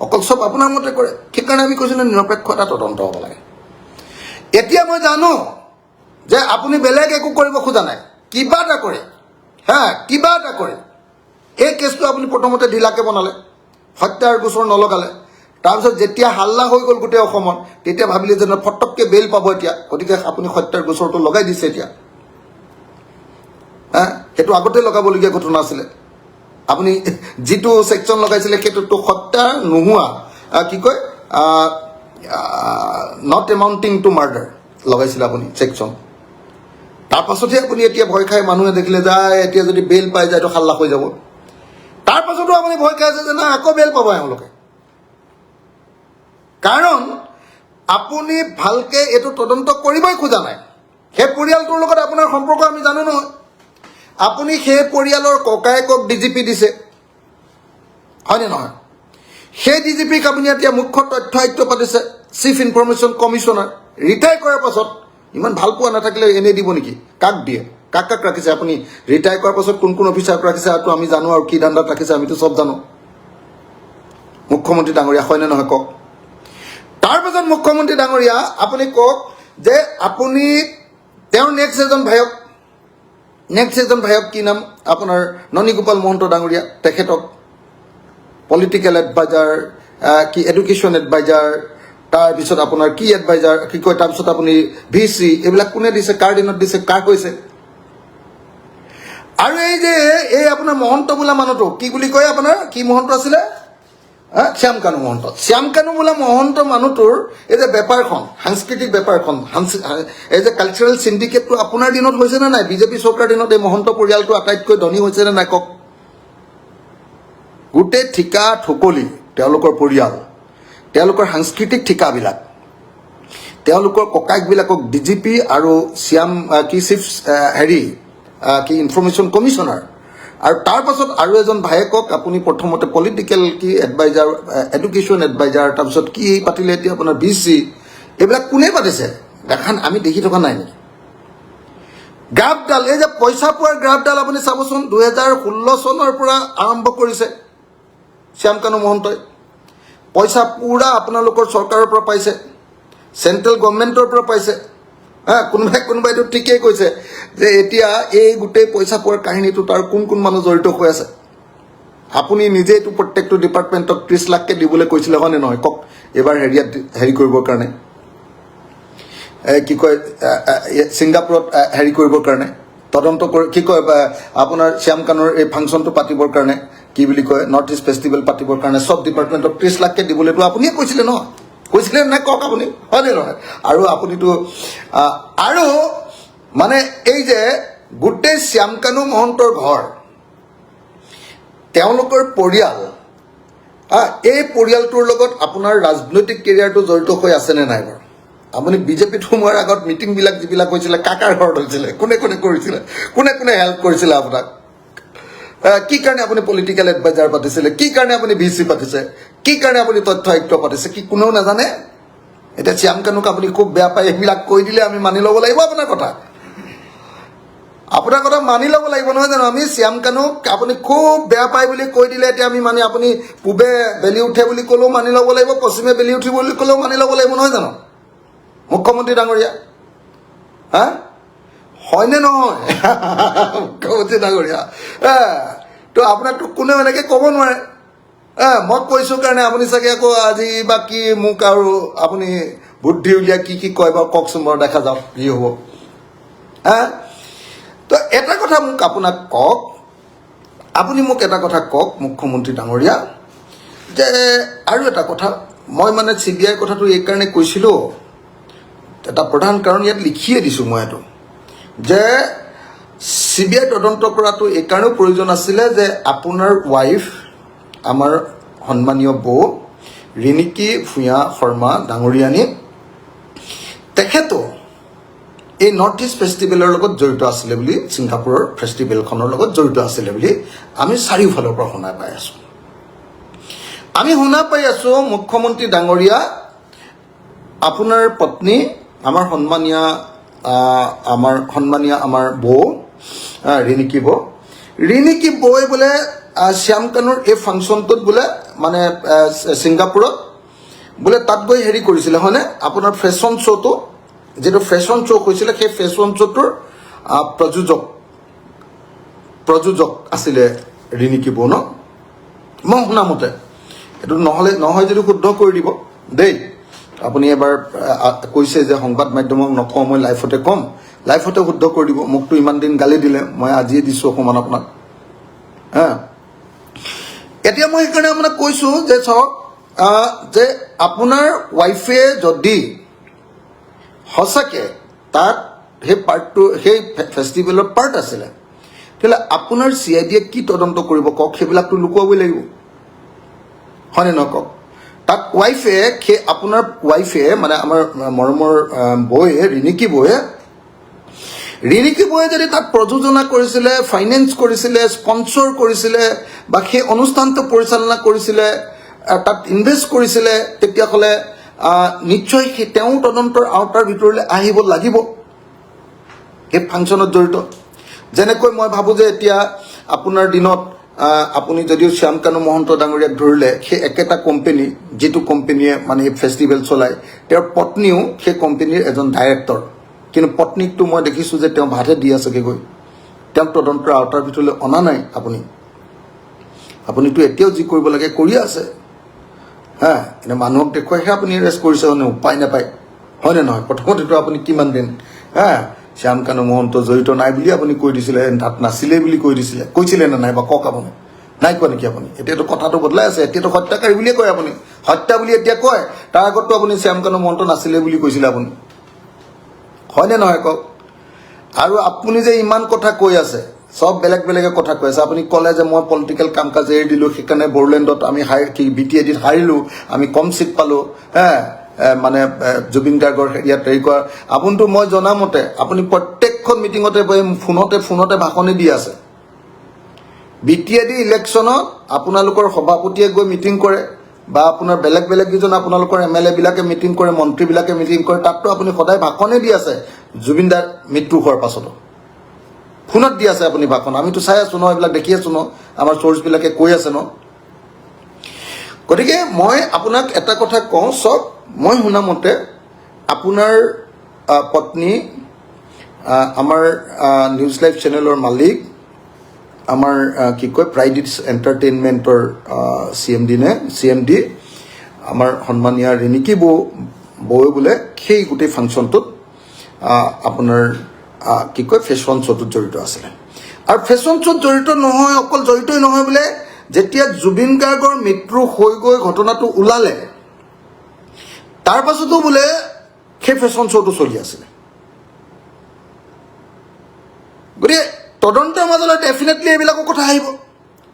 অকল সব আপোনাৰ মতে কৰে সেইকাৰণে আমি কৈছিলোঁ নিৰপেক্ষ এটা তদন্ত হ'ব লাগে এতিয়া মই জানো যে আপুনি বেলেগ একো কৰিব খোজা নাই কিবা এটা কৰে কিবা এটা কৰে এই কেছটো আপুনি প্ৰথমতে ঢিলাকৈ বনালে হত্যাৰ গোচৰ নলগালে তাৰপিছত যেতিয়া হাল্লা হৈ গ'ল গোটেই অসমত তেতিয়া ভাবিলে যে ফটককৈ বেল পাব এতিয়া গতিকে আপুনি হত্যাৰ গোচৰটো লগাই দিছে এতিয়া সেইটো আগতে লগাবলগীয়া ঘটনা আছিলে আপুনি যিটো ছেকশ্যন লগাইছিলে সেইটোতো হত্যা নোহোৱা কি কয় নট এমাউণ্টিং টু মাৰ্ডাৰ লগাইছিলে আপুনি ছেকশ্যন তাৰ পাছতহে আপুনি এতিয়া ভয় খাই মানুহে দেখিলে যায় এতিয়া যদি বেল পাই যায় তো হাল্লা হৈ যাব তাৰ পাছতো আপুনি ভয় খাই আছে যে না আকৌ বেল পাব এওঁলোকে কাৰণ আপুনি ভালকে এইটো তদন্ত কৰিবই খোজা নাই সেই পৰিয়ালটোৰ লগত আপোনাৰ সম্পৰ্ক আমি জানো নহয় আপুনি সেই পৰিয়ালৰ ককায়েকক ডিজিপি দিছে হয়নে নহয় সেই ডিজিপিক আপুনি এতিয়া মুখ্য তথ্য আয়ুক্ত পাতিছে চিফ ইনফৰমেশ্যন কমিশ্যনাৰ ৰিটায়াৰ কৰাৰ পাছত ইমান ভাল পোৱা নাথাকিলে এনে দিব নেকি কাক দিয়ে কাক কাক ৰাখিছে আপুনি ৰিটায়াৰ কৰাৰ পাছত কোন কোন অফিচাৰক ৰাখিছে আৰু আমি জানো আৰু কি ধান্দাত ৰাখিছে আমিতো চব জানো মুখ্যমন্ত্ৰী ডাঙৰীয়া হয়নে নহয় কওক তাৰ পাছত মুখ্যমন্ত্ৰী ডাঙৰীয়া আপুনি কওক যে আপুনি তেওঁৰ নেক্সট এজন ভায়ক কি নাম আপোনাৰ ননীগোপাল মহন্ত ডাঙৰীয়া তেখেতক পলিটিকেল এডভাইজাৰ কি এডুকেশ্যন এডভাইজাৰ তাৰপিছত আপোনাৰ কি এডভাইজাৰ কি কয় তাৰপিছত আপুনি ভিচি এইবিলাক কোনে দিছে কাৰ দিনত দিছে কাৰ কৈছে আৰু এই যে এই আপোনাৰ মহন্ত বোলা মানুহটো কি বুলি কয় আপোনাৰ কি মহন্ত আছিলে শ্যামকানু মহন্ত শ্যামকানু বোলা মহন্ত মানুহটোৰ এই যে বেপাৰখন সাংস্কৃতিক বেপাৰখন এই যে কালচাৰেল চিণ্ডিকেটটো আপোনাৰ দিনত হৈছে নে নাই বিজেপি চৰকাৰৰ দিনত এই মহন্ত পৰিয়ালটো আটাইতকৈ ধনী হৈছে নে নাই কওক গোটেই ঠিকা ঠকলি তেওঁলোকৰ পৰিয়াল তেওঁলোকৰ সাংস্কৃতিক ঠিকাবিলাক তেওঁলোকৰ ককায়েকবিলাকক ডিজিপি আৰু শ্যাম কি চিফ কি ইনফৰমেশ্যন কমিশ্যনাৰ আৰু তাৰ পাছত আৰু এজন ভায়েকক আপুনি প্ৰথমতে পলিটিকেল কি এডভাইজাৰ এডুকেশ্যন এডভাইজাৰ তাৰপিছত কি পাতিলে এতিয়া আপোনাৰ ভিচি এইবিলাক কোনে পাতিছে দেখান আমি দেখি থকা নাই নেকি গ্ৰাফডাল এই যে পইচা পোৱাৰ গ্ৰাফডাল আপুনি চাবচোন 2016 চনৰ পৰা আৰম্ভ কৰিছে শ্যামকানু মহন্তই পইচা পুৰা আপোনালোকৰ চৰকাৰৰ পৰা পাইছে চেণ্ট্ৰেল গভৰ্ণমেণ্টৰ পৰা পাইছে কোনোবাইতো ঠিকেই কৈছে যে এতিয়া এই গোটেই পইচা পোৱাৰ কাহিনীটো তাৰ কোন কোন মানুহ জড়িত হৈ আছে আপুনি নিজে এইটো প্ৰত্যেকটো ডিপাৰ্টমেণ্টক 30 লাখকৈ দিবলৈ কৈছিলে হয়নে নহয় কওক এবাৰ হেৰি কৰিবৰ কাৰণে কি কয় ছিংগাপুৰত হেৰি কৰিবৰ কাৰণে তদন্ত কি কয় আপোনাৰ শ্যামকানুৰ এই ফাংচনটো পাতিবৰ কাৰণে কি বুলি কয় নৰ্থ ইষ্ট ফেষ্টিভেল পাতিবৰ কাৰণে সব ডিপাৰ্টমেণ্টক 30 লাখকৈ দিবলৈতো আপুনিয়ে কৈছিলে ন কৈছিলে নাই কওক আপুনি হয়নে নহয় আৰু আপুনিতো আৰু মানে এই যে গোটেই শ্যামকানু মহন্তৰ ঘৰ তেওঁলোকৰ পৰিয়াল এই পৰিয়ালটোৰ লগত আপোনাৰ ৰাজনৈতিক কেৰিয়াৰটো জড়িত হৈ আছেনে নাই বাৰু আপুনি বিজেপিত সোমোৱাৰ আগত মিটিংবিলাক যিবিলাক হৈছিলে কাকাৰ ঘৰত হৈছিলে কোনে কোনে কৰিছিলে কোনে কোনে হেল্প কৰিছিলে আপোনাক কি কাৰণে আপুনি পলিটিকেল এডভাইজাৰ পাতিছিলে কি কাৰণে আপুনি ভিচি পাতিছে কি কাৰণে আপুনি তথ্য আয়ুক্ত পাতিছে কি কোনেও নাজানে এতিয়া শ্যামকানুক আপুনি খুব বেয়া পায় এইবিলাক কৈ দিলে আমি মানি ল'ব লাগিব আপোনাৰ কথা মানি ল'ব লাগিব নহয় জানো আমি শ্যামকানুক আপুনি খুব বেয়া পায় বুলি কৈ দিলে এতিয়া আমি মানে আপুনি পূবে বেলি উঠে বুলি ক'লেও মানি ল'ব লাগিব পশ্চিমে বেলি উঠিব বুলি ক'লেও মানি ল'ব লাগিব নহয় জানো মুখ্যমন্ত্ৰী ডাঙৰীয়া হয়নে নহয় মুখ্যমন্ত্ৰী ডাঙৰীয়া তো আপোনাকতো কোনেও এনেকৈ ক'ব নোৱাৰে মই কৈছোঁ কাৰণে আপুনি চাগে আকৌ আজি বা কি মোক আৰু আপুনি বুদ্ধি উলিয়াই কি কয় বাৰু কওকচোন বাৰু দেখা যাওক কি হ'ব তো এটা কথা মোক আপোনাক কওক আপুনি মোক এটা কথা কওক মুখ্যমন্ত্ৰী ডাঙৰীয়া যে আৰু এটা কথা মই মানে CBI কথাটো এইকাৰণে কৈছিলোঁ এটা প্ৰধান কাৰণ ইয়াত লিখিয়ে দিছোঁ মই এইটো যে CBI তদন্ত কৰাটো এইকাৰণেও প্ৰয়োজন আছিলে যে আপোনাৰ ৱাইফ আমাৰ সন্মানীয় বৌ ৰিণিকী ভূঞা শৰ্মা ডাঙৰীয়ানী তেখেতো এই নৰ্থ ইষ্ট ফেষ্টিভেলৰ লগত জড়িত আছিলে বুলি ছিংগাপুৰৰ ফেষ্টিভেলখনৰ লগত জড়িত আছিলে বুলি আমি চাৰিওফালৰ পৰা শুনা পাই আছোঁ আমি শুনা পাই আছোঁ মুখ্যমন্ত্ৰী ডাঙৰীয়া আপোনাৰ পত্নী আমাৰ সন্মানীয়া আমাৰ বৌ ৰিণিকী বৌয়ে বোলে শ্যামকানুৰ এই ফাংচনটোত বোলে মানে ছিংগাপুৰত বোলে তাত গৈ হেৰি কৰিছিলে হয়নে আপোনাৰ ফেশ্বন শ্ব'টো যেটো ফেশ্বন শ্ব' হৈছিলে সেই ফেশ্বন শ্ব'টোৰ প্ৰযোজক আছিলে ৰিণিকী বৌ ন মই শুনামতে এইটো নহয় যদি শুদ্ধ কৰি দিব দেই আপুনি এবাৰ কৈছে যে সংবাদ মাধ্যমক নকওঁ মই লাইফতে শুদ্ধ কৰি দিব মোকতো ইমান দিন গালি দিলে মই আজিয়ে দিছোঁ অকণমান আপোনাক এতিয়া মই সেইকাৰণে আপোনাক কৈছোঁ যে চাওক যে আপোনাৰ ৱাইফে যদি সঁচাকৈ তাত সেই পাৰ্টটো সেই ফেষ্টিভেলৰ পাৰ্ট আছিলে তেতিয়াহ'লে আপোনাৰ CIDয়ে কি তদন্ত কৰিব কওক সেইবিলাকতো লুকুৱাবই লাগিব হয়নে নহয় কওক তাত ৱাইফে আপোনাৰ ৱাইফে মানে আমাৰ মৰমৰ বৌয়ে ৰিণিকী বৌয়ে যদি তাত প্ৰযোজনা কৰিছিলে, ফাইনেন্স কৰিছিলে, স্পন্সৰ কৰিছিলে বা সেই অনুষ্ঠানটো পৰিচালনা কৰিছিলে, তাত ইনভেষ্ট কৰিছিলে, তেতিয়াহ'লে নিশ্চয় তেওঁ তদন্তৰ আওতাৰ ভিতৰলৈ আহিব লাগিব সেই ফাংচনত জড়িত। যেনেকৈ মই ভাবোঁ যে এতিয়া আপোনাৰ দিনত আপুনি যদিও শ্যামকানু মহন্ত ডাঙৰীয়াক ধৰিলে, সেই একেটা কোম্পানী যিটো কোম্পানীয়ে মানে এই ফেষ্টিভেল চলায়, তেওঁৰ পত্নীও সেই কোম্পানীৰ এজন ডাইৰেক্টৰ। কিন্তু পত্নীকটো মই দেখিছোঁ যে তেওঁ ভাতহে দি আছেগৈ গৈ, তেওঁক তদন্তৰ আওতাৰ ভিতৰলৈ অনা নাই। আপুনিতো এতিয়াও যি কৰিব লাগে কৰিয়ে আছে। এনে মানুহক দেখুৱাইহে আপুনি এৰেষ্ট কৰিছে, মানে উপায় নাপায়, হয়নে নহয়? প্ৰথমতেতো আপুনি কিমান দিন শ্যামকানু মহন্ত জড়িত নাই বুলি আপুনি কৈ দিছিলে, তাত নাছিলে বুলি কৈছিলে নে নাই বা কওক আপুনি? নাই কোৱা নেকি আপুনি? এতিয়াতো কথাটো বদলাই আছে, এতিয়াতো হত্যাকাৰী বুলিয়ে কয় আপুনি, হত্যা বুলি এতিয়া কয়। তাৰ আগততো আপুনি শ্যামকানু মহন্ত নাছিলে বুলি কৈছিলে আপুনি, হয়নে নহয় কওক? আৰু আপুনি যে ইমান কথা কৈ আছে, সব বেলেগ বেলেগে কথা কৈ আছে। আপুনি ক'লে যে মই পলিটিকেল কাম কাজ এৰি দিলোঁ, সেইকাৰণে বড়োলেণ্ডত আমি BTADত হাৰিলোঁ, আমি কম চিট পালোঁ, মানে জুবিন গাৰ্গৰ ইয়াত হেৰি কৰা। আপুনিতো মই জনামতে আপুনি প্ৰত্যেকখন মিটিঙতে ফোনতে ভাষণে দি আছে। BTAD ইলেকশ্যনত আপোনালোকৰ সভাপতিয়ে গৈ মিটিং কৰে বা আপোনাৰ বেলেগ কেইজন আপোনালোকৰ MLA বিলাকে মিটিং কৰে, মন্ত্ৰীবিলাকে মিটিং কৰে, তাততো আপুনি সদায় ভাষণে দি আছে। জুবিন দাৰ মৃত্যু হোৱাৰ পাছতো ফোনত দি আছে আপুনি ভাষণ, আমিতো চাই আছোঁ ন, এইবিলাক দেখি আছোঁ ন, আমাৰ চ'ৰ্চবিলাকে কৈ আছে ন। গতিকে মই আপোনাক এটা কথা কওঁ, চব মই শুনামতে আপোনাৰ পত্নী আমাৰ নিউজ লাইভ চেনেলৰ মালিক, আমাৰ কি কয় প্ৰাইডিটছ এণ্টাৰটেইনমেণ্টৰ CMD আমাৰ সন্মানীয় ৰিণিকী বৌয়ে বোলে সেই গোটেই ফাংচনটোত আপোনাৰ কি কয় ফেশ্বন শ্ব'টোত জড়িত আছিলে। আৰু ফেশ্বন শ্ব'ত জড়িত নহয়, অকল জড়িতই নহয় বোলে, যেতিয়া জুবিন গাৰ্গৰ মৃত্যু হৈ গৈ ঘটনাটো ওলালে, তাৰ পাছতো বোলে সেই ফেশ্বন শ্ব'টো চলি আছিলে। গতিকে তদন্তৰ মাজলৈ ডেফিনেটলি এইবিলাকৰ কথা আহিব।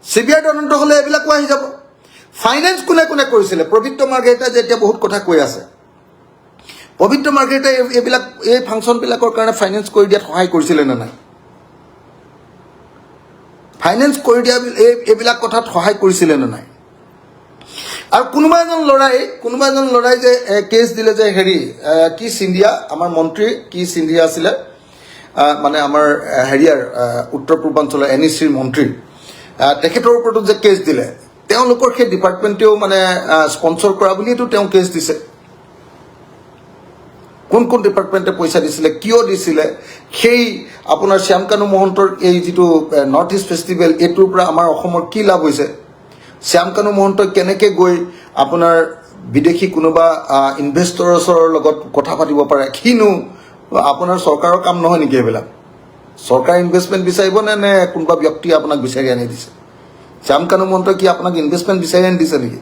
CBI তদন্ত হ'লে এইবিলাকো আহি যাব। ফাইনেন্স কোনে কৰিছিলে? পবিত্ৰ মাৰ্ঘেৰিটাই যে এতিয়া বহুত কথা কৈ আছে, পবিত্ৰ মাৰ্ঘেৰিটাই এই ফাংচনবিলাকৰ কাৰণে ফাইনেন্স কৰি দিয়াত সহায় কৰিছিলে নে নাই? ফাইনেন্স কৰি দিয়া এইবিলাক কথাত সহায় কৰিছিলে নে নাই? আৰু কোনোবা এজন ল'ৰাই যে কেছ দিলে যে কি সিন্ধিয়া, আমাৰ মন্ত্ৰী কি সিন্ধিয়া আছিলে, মানে আমাৰ হেৰিয়াৰ উত্তৰ পূৰ্বাঞ্চলৰ NECৰ মন্ত্ৰী, তেখেতৰ ওপৰতো যে কেছ দিলে, তেওঁলোকৰ সেই ডিপাৰ্টমেণ্টেও মানে স্পন্সৰ কৰা বুলিয়েতো তেওঁ কেছ দিছে। কোন ডিপাৰ্টমেণ্টে পইচা দিছিলে, কিয় দিছিলে, সেই আপোনাৰ শ্যামকানু মহন্তৰ এই যিটো নৰ্থ ইষ্ট ফেষ্টিভেল, এইটোৰ পৰা আমাৰ অসমৰ কি লাভ হৈছে? শ্যামকানু মহন্তই কেনেকৈ গৈ আপোনাৰ বিদেশী কোনোবা ইনভেষ্টৰৰ লগত কথা পাতিব পাৰে? কিনো আপোনাৰ চৰকাৰৰ কাম নহয় নেকি এইবিলাক? চৰকাৰে ইনভেষ্টমেণ্ট বিচাৰিব নে কোনোবা ব্যক্তিয়ে আপোনাক বিচাৰি আনি দিছে? শ্যামকানু মহন্তই কি আপোনাক ইনভেষ্টমেণ্ট বিচাৰি আনি দিছে নেকি?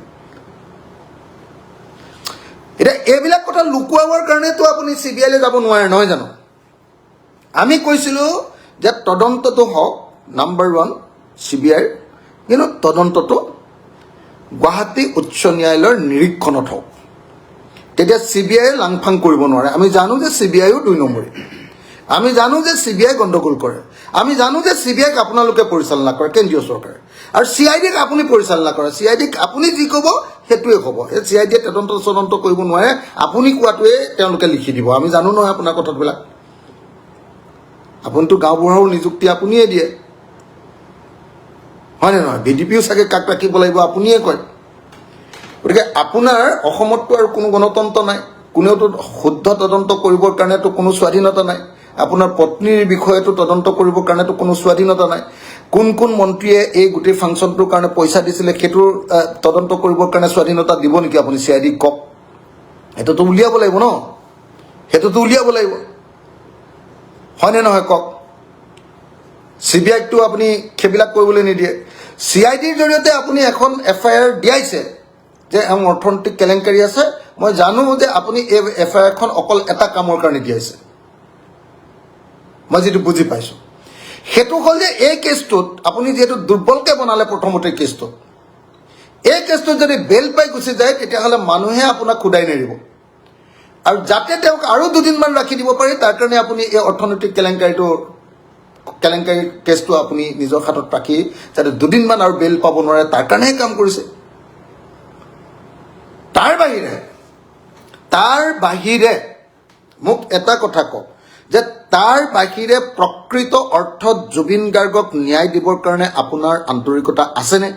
এতিয়া এইবিলাক কথা লুকুৱাবৰ কাৰণেতো আপুনি CBIলৈ যাব নোৱাৰে, নহয় জানো? আমি কৈছিলোঁ যে তদন্তটো হওক, নাম্বাৰ 1 CBIৰ, কিন্তু তদন্তটো গুৱাহাটী উচ্চ ন্যায়ালয়ৰ নিৰীক্ষণত হওক। তেতিয়া CBIয়ে লাংফাং কৰিব নোৱাৰে। আমি জানো যে CBIও 2 নম্বৰী, আমি জানো যে CBI গণ্ডগোল কৰে, আমি জানো যে CBIক আপোনালোকে পৰিচালনা কৰে, কেন্দ্ৰীয় চৰকাৰে, আৰু CIDক আপুনি পৰিচালনা কৰে। CIDক আপুনি যি ক'ব সেইটোৱে হ'ব। এই CIDয়ে তদন্ত কৰিব নোৱাৰে, আপুনি কোৱাটোৱে তেওঁলোকে লিখি দিব। আমি জানো নহয় আপোনাৰ কথাবিলাক। আপুনিতো গাঁওবুঢ়াৰ নিযুক্তি আপুনিয়ে দিয়ে, হয়নে নহয়? VDPও চাগে কাক ৰাখিব লাগিব আপুনিয়ে কয়। গতিকে আপোনাৰ অসমততো আৰু কোনো গণতন্ত্ৰ নাই, কোনেওতো শুদ্ধ তদন্ত কৰিবৰ কাৰণেতো কোনো স্বাধীনতা নাই। আপোনাৰ পত্নীৰ বিষয়েতো তদন্ত কৰিবৰ কাৰণেতো কোনো স্বাধীনতা নাই। কোন মন্ত্ৰীয়ে এই গোটেই ফাংচনটোৰ কাৰণে পইচা দিছিলে সেইটোৰ তদন্ত কৰিবৰ কাৰণে স্বাধীনতা দিব নেকি আপুনি? CIDক কওক, সেইটোতো উলিয়াব লাগিব ন, সেইটোতো উলিয়াব লাগিব, হয়নে নহয় কওক? CBIকতো আপুনি সেইবিলাক কৰিবলৈ নিদিয়ে। CIDৰ জৰিয়তে আপুনি এখন FIR দিয়াইছে যে অৰ্থনৈতিক কেলেংকাৰী আছে। মই জানো যে আপুনি এই FIRখন অকল এটা কামৰ কাৰণে দিয়াইছে, মই যিটো বুজি পাইছোঁ। সেইটো হ'ল যে এই কেছটোত আপুনি যিহেতু দুৰ্বলকৈ বনালে প্ৰথমতে কেছটো, এই কেছটো যদি বেল পাই গুচি যায় তেতিয়াহ'লে মানুহে আপোনাক খুদাই নেৰিব আৰু যাতে তেওঁক আৰু দুদিনমান ৰাখি দিব পাৰি তাৰ কাৰণে আপুনি এই অৰ্থনৈতিক কেলেংকাৰী কেছটো আপুনি নিজৰ হাতত ৰাখি যাতে দুদিনমান আৰু বেল পাব নোৱাৰে তাৰ কাৰণেহে কাম কৰিছে তাৰ বাহিৰে মোক এটা কথা কওক যে তাৰ বাহিৰে প্ৰকৃত অৰ্থত জুবিন গাৰ্গক ন্যায় দিবৰ কাৰণে আপোনাৰ আন্তৰিকতা আছেনে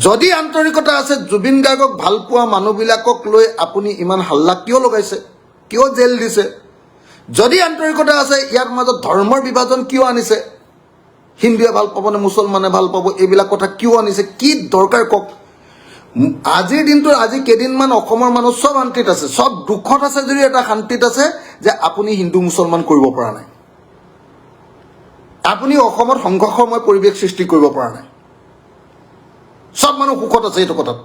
যদি আন্তৰিকতা আছে জুবিন গাৰ্গক ভাল পোৱা মানুহবিলাকক লৈ আপুনি ইমান হাল্লা কিয় লগাইছে কিয় জেল দিছে যদি আন্তৰিকতা আছে ইয়াৰ মাজত ধৰ্মৰ বিভাজন কিয় আনিছে হিন্দুৱে ভাল পাব নে মুছলমানে ভাল পাব এইবিলাক কথা কিয় আনিছে কি দৰকাৰ কওক আজিৰ দিনটোৰ আজি কেইদিনমান অসমৰ মানুহ সব শান্তিত আছে সব দুখত আছে যদি এটা শান্তিত আছে যে আপুনি হিন্দু মুছলমান কৰিব পৰা নাই আপুনি অসমত সংঘৰ্ষময় পৰিৱেশ সৃষ্টি কৰিব পৰা নাই সব মানুহ সুখত আছে এইটো কথাত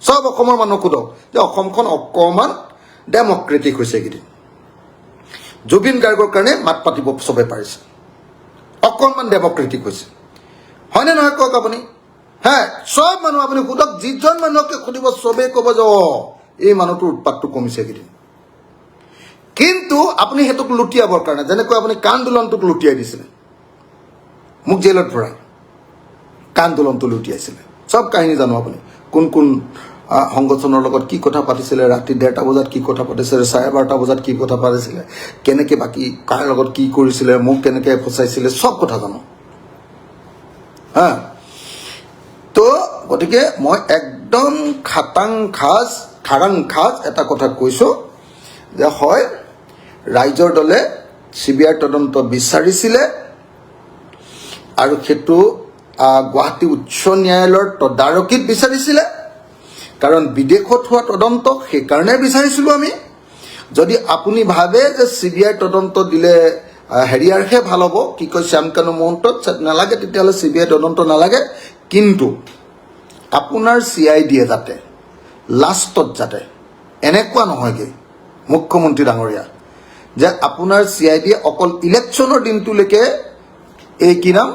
সব অসমৰ মানুহ সোধক যে অসমখন অকণমান ডেমক্ৰেটিক হৈছে এইকেইদিন জুবিন গাৰ্গৰ কাৰণে মাত পাতিব চবে পাৰিছে অকণমান ডেমক্ৰেটিক হৈছে হয়নে নহয় কওক আপুনি হ্যাঁ সব মানুহ আপুনি সোধক যিজন মানুহকে সুধিব চবেই ক'ব যে এই মানুহটোৰ উৎপাতটো কমিছে এইকেইদিন কিন্তু আপুনি সেইটোক লুটিয়াবৰ কাৰণে যেনেকৈ আপুনি কান্দোলনটোক লুটিয়াই দিছিলে মোক জেলত ভৰাই কান্দোলনটো লুটিয়াইছিলে সব কাহিনী জানো আপুনি কোন কোন সংগঠনৰ লগত কি কথা পাতিছিলে ৰাতি 1:30 বজাত কি কথা পাতিছিলে 12:30 বজাত কি কথা পাতিছিলে কেনেকৈ বাকি কাৰ লগত কি কৰিছিলে মোক কেনেকৈ ফচাইছিলে সব কথা জানো হা তো গতিকে মই একদম খাৰাং খাজ এটা কথা কৈছোঁ যে হয় ৰাইজৰ দলে CBI তদন্ত বিচাৰিছিলে আৰু সেইটো গুৱাহাটী উচ্চ ন্যায়ালয়ৰ তদাৰকীত বিচাৰিছিলে কাৰণ বিদেশত হোৱা তদন্ত সেইকাৰণে বিচাৰিছিলোঁ আমি যদি আপুনি ভাবে যে CBI তদন্ত দিলে হেৰিয়াৰহে ভাল হ'ব কি কয় শ্যামকানু মহন্তক নালাগে তেতিয়াহ'লে CBI তদন্ত নালাগে কিন্তু আপোনাৰ CID যাতে লাষ্টত যাতে এনেকুৱা নহয়গৈ মুখ্যমন্ত্ৰী ডাঙৰীয়া যে আপোনাৰ CID অকল ইলেকশ্যনৰ দিনটোলৈকে এই কি নাম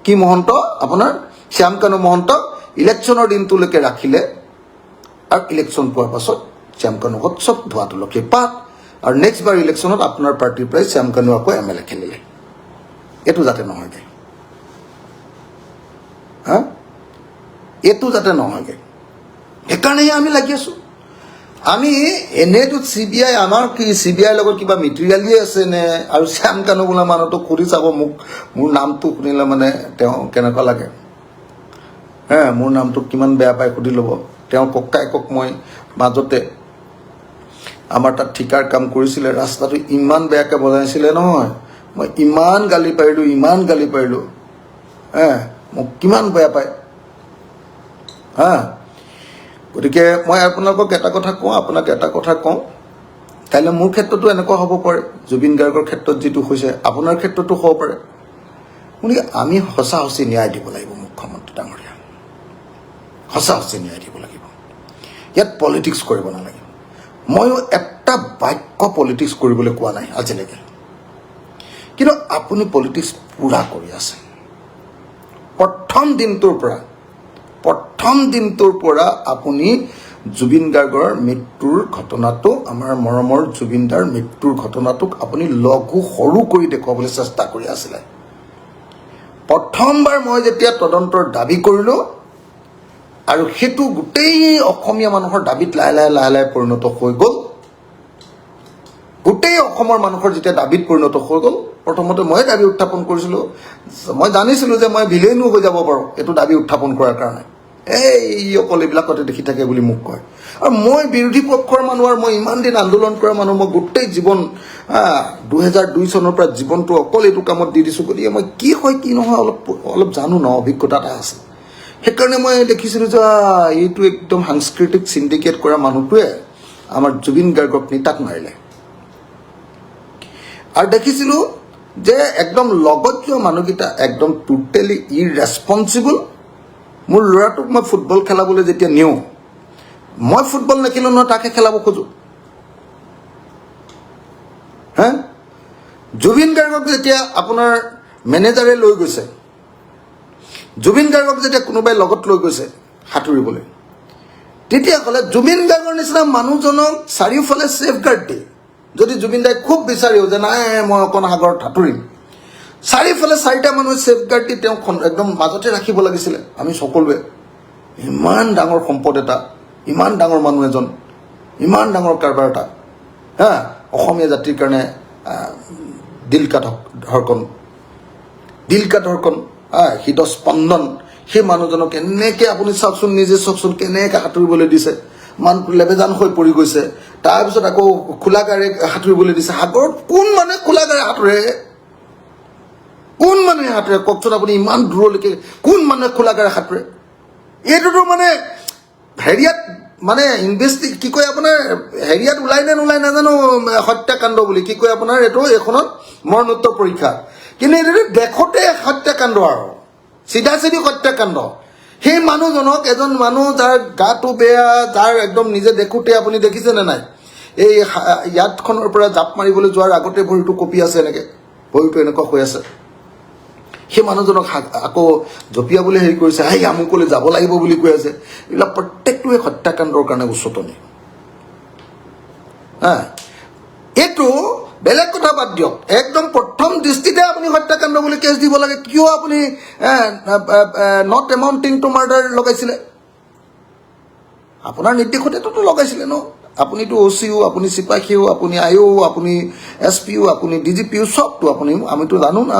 কি মহন্ত আপোনাৰ শ্যামকানু মহন্তক ইলেকশ্যনৰ দিনটোলৈকে ৰাখিলে আৰু ইলেকশ্যন পোৱাৰ পাছত শ্যামকানুক চব ধোৱা তুলসী পাত আৰু নেক্সট বাৰ ইলেকশ্যনত আপোনাৰ পাৰ্টিৰ পৰাই শ্যামকানু আকৌ MLA খেলিলে এইটো যাতে নহয়গৈ হা এইটো যাতে নহয়গৈ সেইকাৰণেহে আমি লাগি আছোঁ আমি এনেইতো CBI আমাৰ কি CBI লগত কিবা মেটেৰিয়েলেই আছে নে আৰু শ্যামকানু বোলা মানুহটোক সুধি চাব মোক মোৰ নামটো শুনিলে মানে তেওঁ কেনেকুৱা লাগে হে মোৰ নামটো কিমান বেয়া পাই সুধি ল'ব তেওঁ ককায়েকক মই মাজতে আমাৰ তাত ঠিকাৰ কাম কৰিছিলে ৰাস্তাটো ইমান বেয়াকৈ বজাইছিলে নহয় মই ইমান গালি পাৰিলোঁ হে মোক কিমান বেয়া পায় হা গতিকে মই আপোনালোকক এটা কথা কওঁ কাইলৈ মোৰ ক্ষেত্ৰতো এনেকুৱা হ'ব পাৰে জুবিন গাৰ্গৰ ক্ষেত্ৰত যিটো হৈছে আপোনাৰ ক্ষেত্ৰতো হ'ব পাৰে গতিকে আমি সঁচা ন্যায় দিব লাগিব মুখ্যমন্ত্ৰী ডাঙৰীয়া সঁচা ন্যায় দিব লাগিব ইয়াত পলিটিক্স কৰিব নালাগে ময়ো এটা বাক্য পলিটিক্স কৰিবলৈ কোৱা নাই আজিলৈকে কিন্তু আপুনি পলিটিক্স পুৰা কৰি আছে প্ৰথম দিনটোৰ পৰা আপুনি জুবিন গাৰ্গৰ মৃত্যুৰ ঘটনাটো আমাৰ মৰমৰ জুবিনদাৰ মৃত্যুৰ ঘটনাটোক আপুনি সৰু কৰি দেখুৱাবলৈ চেষ্টা কৰি আছিলে প্ৰথমবাৰ মই যেতিয়া তদন্তৰ দাবী কৰিলোঁ আৰু সেইটো গোটেই অসমীয়া মানুহৰ দাবীত লাহে পৰিণত হৈ গ'ল গোটেই অসমৰ মানুহৰ যেতিয়া দাবীত পৰিণত হৈ গ'ল প্ৰথমতে মই দাবী উত্থাপন কৰিছিলোঁ মই জানিছিলোঁ যে মই ভিলেইনো হৈ যাব পাৰোঁ এইটো দাবী উত্থাপন কৰাৰ কাৰণে এই অকল এইবিলাকতে দেখি থাকে বুলি মোক কয় আৰু মই বিৰোধী পক্ষৰ মানুহ আৰু মই ইমান দিন আন্দোলন কৰা মানুহ মই গোটেই জীৱন 2002 চনৰ পৰা জীৱনটো অকল এইটো কামত দি দিছোঁ গতিকে মই কি হয় কি নহয় অলপ জানো ন অভিজ্ঞতা এটা আছে সেইকাৰণে মই দেখিছিলোঁ যে এইটো একদম সাংস্কৃতিক চিণ্ডিকেট কৰা মানুহটোৱে আমাৰ জুবিন গাৰ্গক নিতাত মাৰিলে আৰু দেখিছিলোঁ যে একদম লগত যোৱা মানুহকেইটা একদম টোটেলি ইৰেছপনচিবল মোৰ ল'ৰাটোক মই ফুটবল খেলাবলৈ যেতিয়া নিওঁ মই ফুটবল নেখেলোঁ নহয় তাকে খেলাব খোজোঁ হা জুবিন গাৰ্গক যেতিয়া আপোনাৰ মেনেজাৰে লৈ গৈছে জুবিন গাৰ্গক যেতিয়া কোনোবাই লগত লৈ গৈছে সাঁতুৰিবলৈ তেতিয়াহ'লে জুবিন গাৰ্গৰ নিচিনা মানুহজনক চাৰিওফালে ছেফগাৰ্ড দিয়ে যদি জুবিন দাই খুব বিচাৰিও যে নাই মই অকণ সাগৰত সাঁতুৰিম চাৰিওফালে চাৰিটা মানুহে ছেফগাৰ্ড দি তেওঁক একদম মাজতে ৰাখিব লাগিছিলে আমি সকলোৱে ইমান ডাঙৰ সম্পদ এটা ইমান ডাঙৰ মানুহ এজন ইমান ডাঙৰ কাৰবাৰ এটা হা অসমীয়া জাতিৰ কাৰণে দিল কা ধৰকন হৃদস্পন্দন সেই মানুহজনক কেনেকৈ আপুনি চাওকচোন নিজে চাওকচোন কেনেকৈ সাঁতুৰিবলৈ দিছে মানুহটো লেবেজান হৈ পৰি গৈছে তাৰপিছত আকৌ খোলা গাড়ী সাঁতুৰিবলৈ দিছে সাগৰত কোন মানুহে খোলা গাড়ী সাঁতুৰে কোন মানুহে সাঁতুৰে কওকচোন আপুনি ইমান দূৰলৈকে কোন মানুহে খোলা গাড়ী সাঁতুৰে এইটোতো মানে হেৰিয়াত মানে কি কয় আপোনাৰ হেৰিয়াত ওলাই নে নোলাই নাজানো হত্যাকাণ্ড বুলি কি কয় আপোনাৰ এইখনত মৰণোত্তৰ পৰীক্ষা কিন্তু এইটো দেশতে হত্যাকাণ্ড আৰু চিধা চিধি হত্যাকাণ্ড সেই মানুহজনক এজন মানুহ যাৰ গাটো বেয়া যাৰ একদম নিজে দেখোঁতে আপুনি দেখিছেনে নাই এই ইয়াতখনৰ পৰা জাপ মাৰিবলৈ যোৱাৰ আগতে ভৰিটো কঁপি আছে এনেকৈ ভৰিটো এনেকুৱা হৈ আছে সেই মানুহজনক আকৌ জঁপিয়াবলৈ হেৰি কৰিছে সেই আমুকলৈ যাব লাগিব বুলি কৈ আছে এইবিলাক প্ৰত্যেকটোৱে হত্যাকাণ্ডৰ কাৰণে উচতনি এইটো বেলেগ কথা বাদ দিয়ক একদম প্ৰথম দৃষ্টিতে আপুনি হত্যাকাণ্ড বুলি কেছ দিব লাগে কিয় আপুনি নট এমাউণ্টিং টু মাৰ্ডাৰ লগাইছিলে আপোনাৰ নিৰ্দেশতেতো লগাইছিলে ন আপুনিতো OCও আপুনি চিপাহীও আপুনি IO আপুনি SPও আপুনি DGPও চবতো আপুনি আমিতো জানো না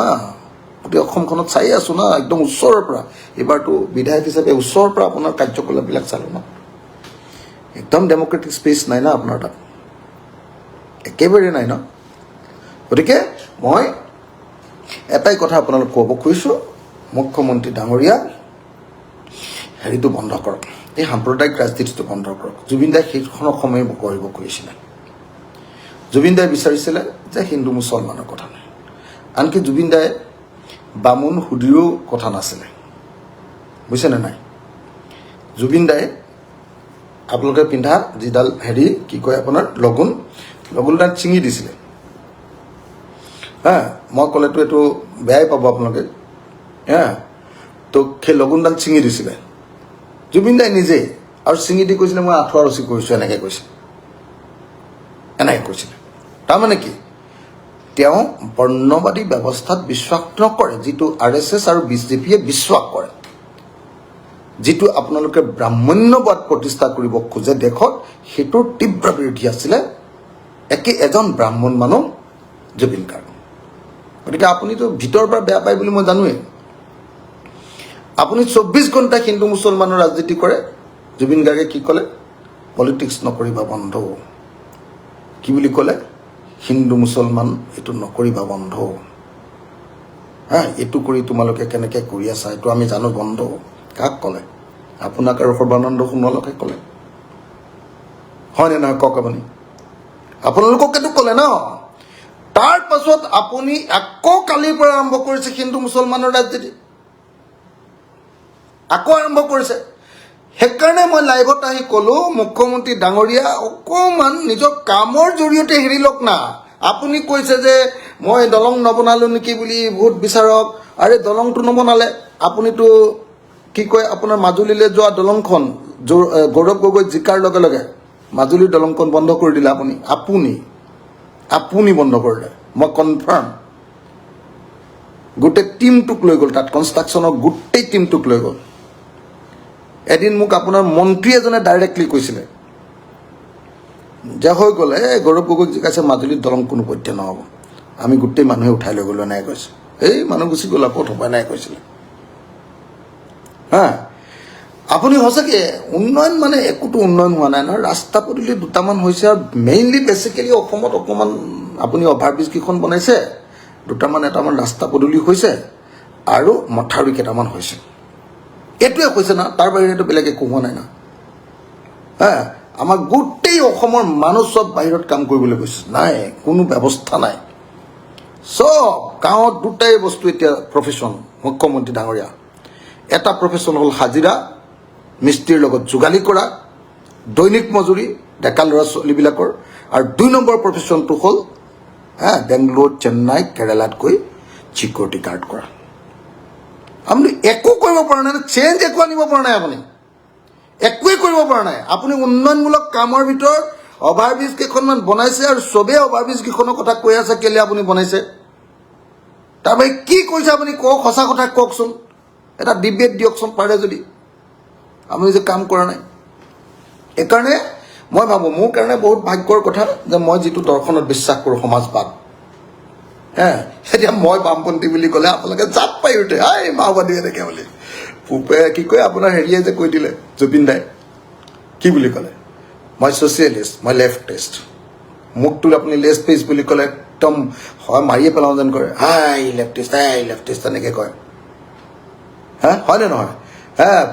গোটেই অসমখনত চাই আছোঁ না একদম ওচৰৰ পৰা এইবাৰতো বিধায়ক হিচাপে ওচৰৰ পৰা আপোনাৰ কাৰ্যকলাপবিলাক চালোঁ ন একদম ডেমক্ৰেটিক স্পেচ নাই না আপোনাৰ তাত একেবাৰে নাই ন গতিকে মই এটাই কথা আপোনালোক ক'ব খুজিছোঁ মুখ্যমন্ত্ৰী ডাঙৰীয়া হেৰিটো বন্ধ কৰক এই সাম্প্ৰদায়িক ৰাজনীতিটো বন্ধ কৰক জুবিন দাই সেইখনক সময় কৰিব খুজিছিলে জুবিন দাই বিচাৰিছিলে যে হিন্দু মুছলমানৰ কথা নাই আনকি জুবিন দাই বামুণ সুধীৰো কথা নাছিলে বুজিছেনে নাই জুবিন দাই আপোনালোকে পিন্ধা যিডাল হেৰি কি কয় আপোনাৰ লগুণডাল ছিঙি দিছিলে মই ক'লেতো এইটো বেয়াই পাব আপোনালোকে তো সেই লগুণডাল ছিঙি দিছিলে জুবিন দাই নিজেই আৰু ছিঙি দি কৈছিলে মই আঁঠুৱা ৰচি কৰিছোঁ এনেকৈ কৈছিলে তাৰমানে কি তেওঁ বৰ্ণবাদী ব্যৱস্থাত বিশ্বাস নকৰে যিটো RSS আৰু BJPয়ে বিশ্বাস কৰে যিটো আপোনালোকে ব্ৰাহ্মণ্যবাদ প্ৰতিষ্ঠা কৰিব খোজে দেশত সেইটোৰ তীব্ৰ বিৰোধী আছিলে এজন ব্ৰাহ্মণ মানুহ জুবিন গাৰ্গ গতিকে আপুনিতো ভিতৰৰ পৰা বেয়া পায় বুলি মই জানোৱেই আপুনি 24 ঘণ্টা হিন্দু মুছলমানৰ ৰাজনীতি কৰে জুবিন গাৰ্গে কি ক'লে পলিটিক্স নকৰিবা বন্ধ কি বুলি ক'লে হিন্দু মুছলমান এইটো নকৰিবা বন্ধ এইটো কৰি তোমালোকে কেনেকৈ কৰি আছা এইটো আমি জানো বন্ধ কাক ক'লে আপোনাক আৰু সৰ্বানন্দ সোণোৱালকে ক'লে হয়নে নহয় কওক আপুনি আপোনালোকক এইটো ক'লে ন তাৰ পাছত আপুনি আকৌ কালিৰ পৰা আৰম্ভ কৰিছে হিন্দু মুছলমানৰ ৰাজনীতি আকৌ আৰম্ভ কৰিছে সেইকাৰণে মই লাইভত আহি ক'লোঁ মুখ্যমন্ত্ৰী ডাঙৰীয়া অকণমান নিজৰ কামৰ জৰিয়তে হেৰি লওক না আপুনি কৈছে যে মই দলং নবনালোঁ নেকি বুলি ভোট বিচাৰক আৰে দলংটো নবনালে আপুনিতো কি কয় আপোনাৰ মাজুলীলৈ যোৱা দলংখন গৌৰৱ গগৈ জিকাৰ লগে লগে মাজুলীৰ দলংখন বন্ধ কৰি দিলে আপুনি বন্ধ কৰিলে মই কনফাৰ্ম গোটেই টিমটোক লৈ গ'ল তাত কনষ্ট্ৰাকশ্যনৰ গোটেই টিমটোক লৈ গ'ল এদিন মোক আপোনাৰ মন্ত্ৰী এজনে ডাইৰেক্টলি কৈছিলে যে হৈ গ'ল গৌৰৱ গগৈক জিকাইছে মাজুলীৰ দলং কোনো পধ্যে নহ'ব আমি গোটেই মানুহে উঠাই লৈ গ'লোঁ এনেকৈ কৈছে এই মানুহ গুচি গ'ল আকৌ থপাই নাই কৈছিলে আপুনি সঁচাকৈ উন্নয়ন মানে একোতো উন্নয়ন হোৱা নাই নহয় ৰাস্তা পদূলি দুটামান হৈছে আৰু মেইনলি বেচিকেলি অসমত অকণমান আপুনি অভাৰব্ৰিজ কেইখন বনাইছে এটামান ৰাস্তা পদূলি হৈছে আৰু মথাউৰি কেইটামান হৈছে এইটোৱে হৈছে না তাৰ বাহিৰেতো বেলেগ একো হোৱা নাই না আমাৰ গোটেই অসমৰ মানুহ চব বাহিৰত কাম কৰিবলৈ গৈছে নাই কোনো ব্যৱস্থা নাই চব গাঁৱত দুটাই বস্তু এতিয়া প্ৰফেশ্যন মুখ্যমন্ত্ৰী ডাঙৰীয়া এটা প্ৰফেশ্যন হ'ল হাজিৰা মিস্ত্ৰীৰ লগত যোগালী কৰা দৈনিক মজুৰি ডেকা ল'ৰা ছোৱালীবিলাকৰ আৰু 2 নম্বৰ প্ৰফেশ্যনটো হ'ল বেংগলোৰ চেন্নাই কেৰালাত গৈ ছিকিউৰিটি গাৰ্ড কৰা আপুনি একো কৰিব পৰা নাই, চেঞ্জ একো আনিব পৰা নাই, আপুনি একোৱেই কৰিব পৰা নাই। আপুনি উন্নয়নমূলক কামৰ ভিতৰত অভাৰব্ৰিজ কেইখনমান বনাইছে আৰু চবেই অভাৰব্ৰিজ কেইখনৰ কথা কৈ আছে কেলে আপুনি বনাইছে। তাৰবাবে কি কৰিছে আপুনি কওক, সঁচা কথা কওকচোন, এটা ডিবেট দিয়কচোন পাৰে যদি। আপুনি যে কাম কৰা নাই, এইকাৰণে মই ভাবোঁ মোৰ কাৰণে বহুত ভাগ্যৰ কথা যে মই যিটো দৰ্শনত বিশ্বাস কৰোঁ, সমাজবাদ, এতিয়া মই বামপন্থী বুলি ক'লে আপোনালোকে জাপ পাই উঠে, মাওবাদী এনেকৈ বুলি। কি কয় আপোনাৰ হেৰিয়ে যে কৈ দিলে জুবিন দাই, কি বুলি ক'লে, মই ছ'চিয়েলিষ্ট, মই লেফটিষ্ট। মোকতো আপুনি লেফ্ট পেজ বুলি ক'লে একদম হয় মাৰিয়ে পেলাওঁ যেন কৰে, লেফটিষ্ট এনেকৈ কয়, হয়নে নহয়?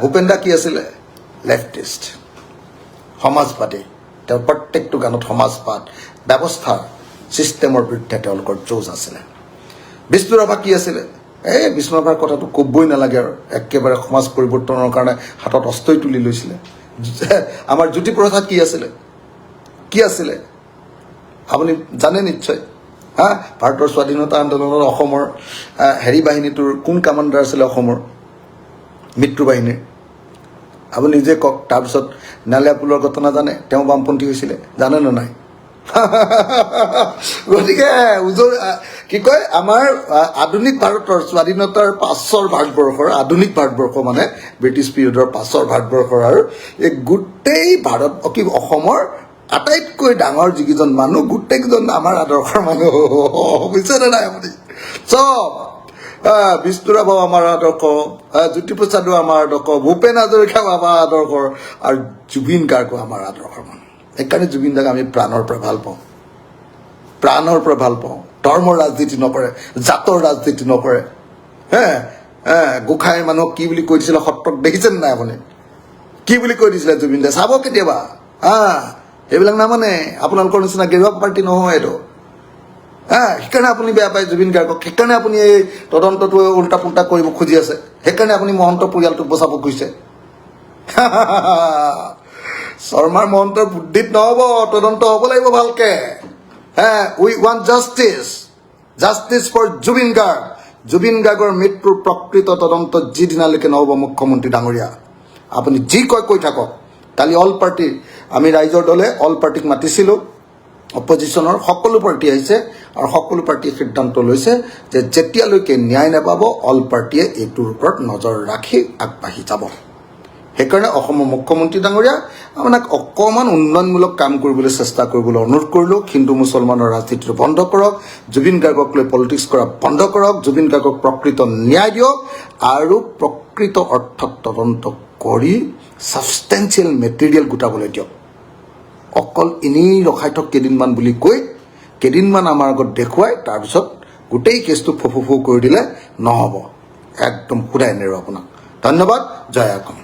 ভূপেন দা কি আছিলে? লেফটিষ্ট, সমাজবাদী। তেওঁৰ প্ৰত্যেকটো গানত সমাজবাদ, ব্যৱস্থাৰ ছিষ্টেমৰ বিৰুদ্ধে তেওঁলোকৰ যুঁজ আছিলে। বিষ্ণু ৰাভা কি আছিলে? বিষ্ণু ৰাভাৰ কথাটো ক'বই নালাগে আৰু, একেবাৰে সমাজ পৰিৱৰ্তনৰ কাৰণে হাতত অস্ত্ৰই তুলি লৈছিলে। আমাৰ জ্যোতিপ্ৰসাদ কি আছিলে আপুনি জানে নিশ্চয়। ভাৰতৰ স্বাধীনতা আন্দোলনত অসমৰ হেৰি বাহিনীটোৰ কোন কামাণ্ডাৰ আছিলে? অসমৰ মিত্ৰ বাহিনীৰ, আপুনি নিজে কওক। তাৰপিছত নালিয়াপুলৰ ঘটনা জানে, তেওঁ বামপন্থী হৈছিলে, জানেনে নাই? গতিকে কি কয়, আমাৰ আধুনিক ভাৰতৰ স্বাধীনতাৰ পাছৰ ভাৰতবৰ্ষৰ, আধুনিক ভাৰতবৰ্ষ মানে ব্ৰিটিছ পিৰিয়ডৰ পাছৰ ভাৰতবৰ্ষৰ আৰু এই গোটেই অসমৰ আটাইতকৈ ডাঙৰ যিকেইজন মানুহ, গোটেইকেইজন আমাৰ আদৰ্শৰ মানুহ, বুজিছেনে নাই আপুনি? চব বিষ্ণু ৰাভাও আমাৰ আদৰ্শ, জ্যোতিপ্ৰসাদো আমাৰ আদৰ্শ, ভূপেন হাজৰিকাও আমাৰ আদৰ্শৰ, আৰু জুবিন গাৰ্গো আমাৰ আদৰ্শৰ মানুহ। সেইকাৰণে জুবিন দাক আমি প্ৰাণৰ পৰা ভাল পাওঁ, ধৰ্মৰ ৰাজনীতি নকৰে, জাতৰ ৰাজনীতি নকৰে। গোঁসাই মানুহক কি বুলি কৈ দিছিলে সত্ৰক, দেখিছেনে নাই আপুনি? কি বুলি কৈ দিছিলে জুবিন দাই? চাব কেতিয়াবা, এইবিলাক নামানে। আপোনালোকৰ নিচিনা গেৰুৱা পাৰ্টি নহয় এইটো। সেইকাৰণে আপুনি বেয়া পায় জুবিন গাৰ্গক, সেইকাৰণে আপুনি এই তদন্তটো উল্টা পুল্টা কৰিব খুজি আছে, সেইকাৰণে আপুনি মহন্ত পৰিয়ালটোক বচাব খুজিছে। শৰ্মাৰ মহন্তৰ বুদ্ধিত নহ'ব, তদন্ত হ'ব লাগিব ভালকে। We want justice for Zubeen Garg. Zubeen গাৰ্গৰ মৃত্যুৰ প্ৰকৃত তদন্ত যিদিনালৈকে নহ'ব, মুখ্যমন্ত্ৰী ডাঙৰীয়া আপুনি যি কৈ থাকক। কালি অল পাৰ্টি, আমি ৰাইজৰ দলে অল পাৰ্টিক মাতিছিলোঁ, অপজিশ্যনৰ সকলো পাৰ্টি আহিছে আৰু সকলো পাৰ্টিয়ে সিদ্ধান্ত লৈছে যে যেতিয়ালৈকে ন্যায় নাপাব অল পাৰ্টিয়ে এইটোৰ ওপৰত নজৰ ৰাখি আগবাঢ়ি যাব। সেইকাৰণে অসমৰ মুখ্যমন্ত্ৰী ডাঙৰীয়া, আপোনাক অকণমান উন্নয়নমূলক কাম কৰিবলৈ চেষ্টা কৰিবলৈ অনুৰোধ কৰিলোঁ। হিন্দু মুছলমানৰ ৰাজনীতিটো বন্ধ কৰক, জুবিন গাৰ্গক লৈ পলিটিক্স কৰা বন্ধ কৰক, জুবিন গাৰ্গক প্ৰকৃত ন্যায় দিয়ক আৰু প্ৰকৃত অৰ্থত তদন্ত কৰি ছাবষ্টেঞ্চিয়েল মেটেৰিয়েল গোটাবলৈ দিয়ক। অকল এনেই ৰখাই থক কেইদিনমান বুলি কৈ কেইদিনমান আমাৰ আগত দেখুৱাই তাৰপিছত গোটেই কেছটো ফু কৰি দিলে নহ'ব। একদম সোধাই নেৰোঁ আপোনাক। ধন্যবাদ। জয় অসম।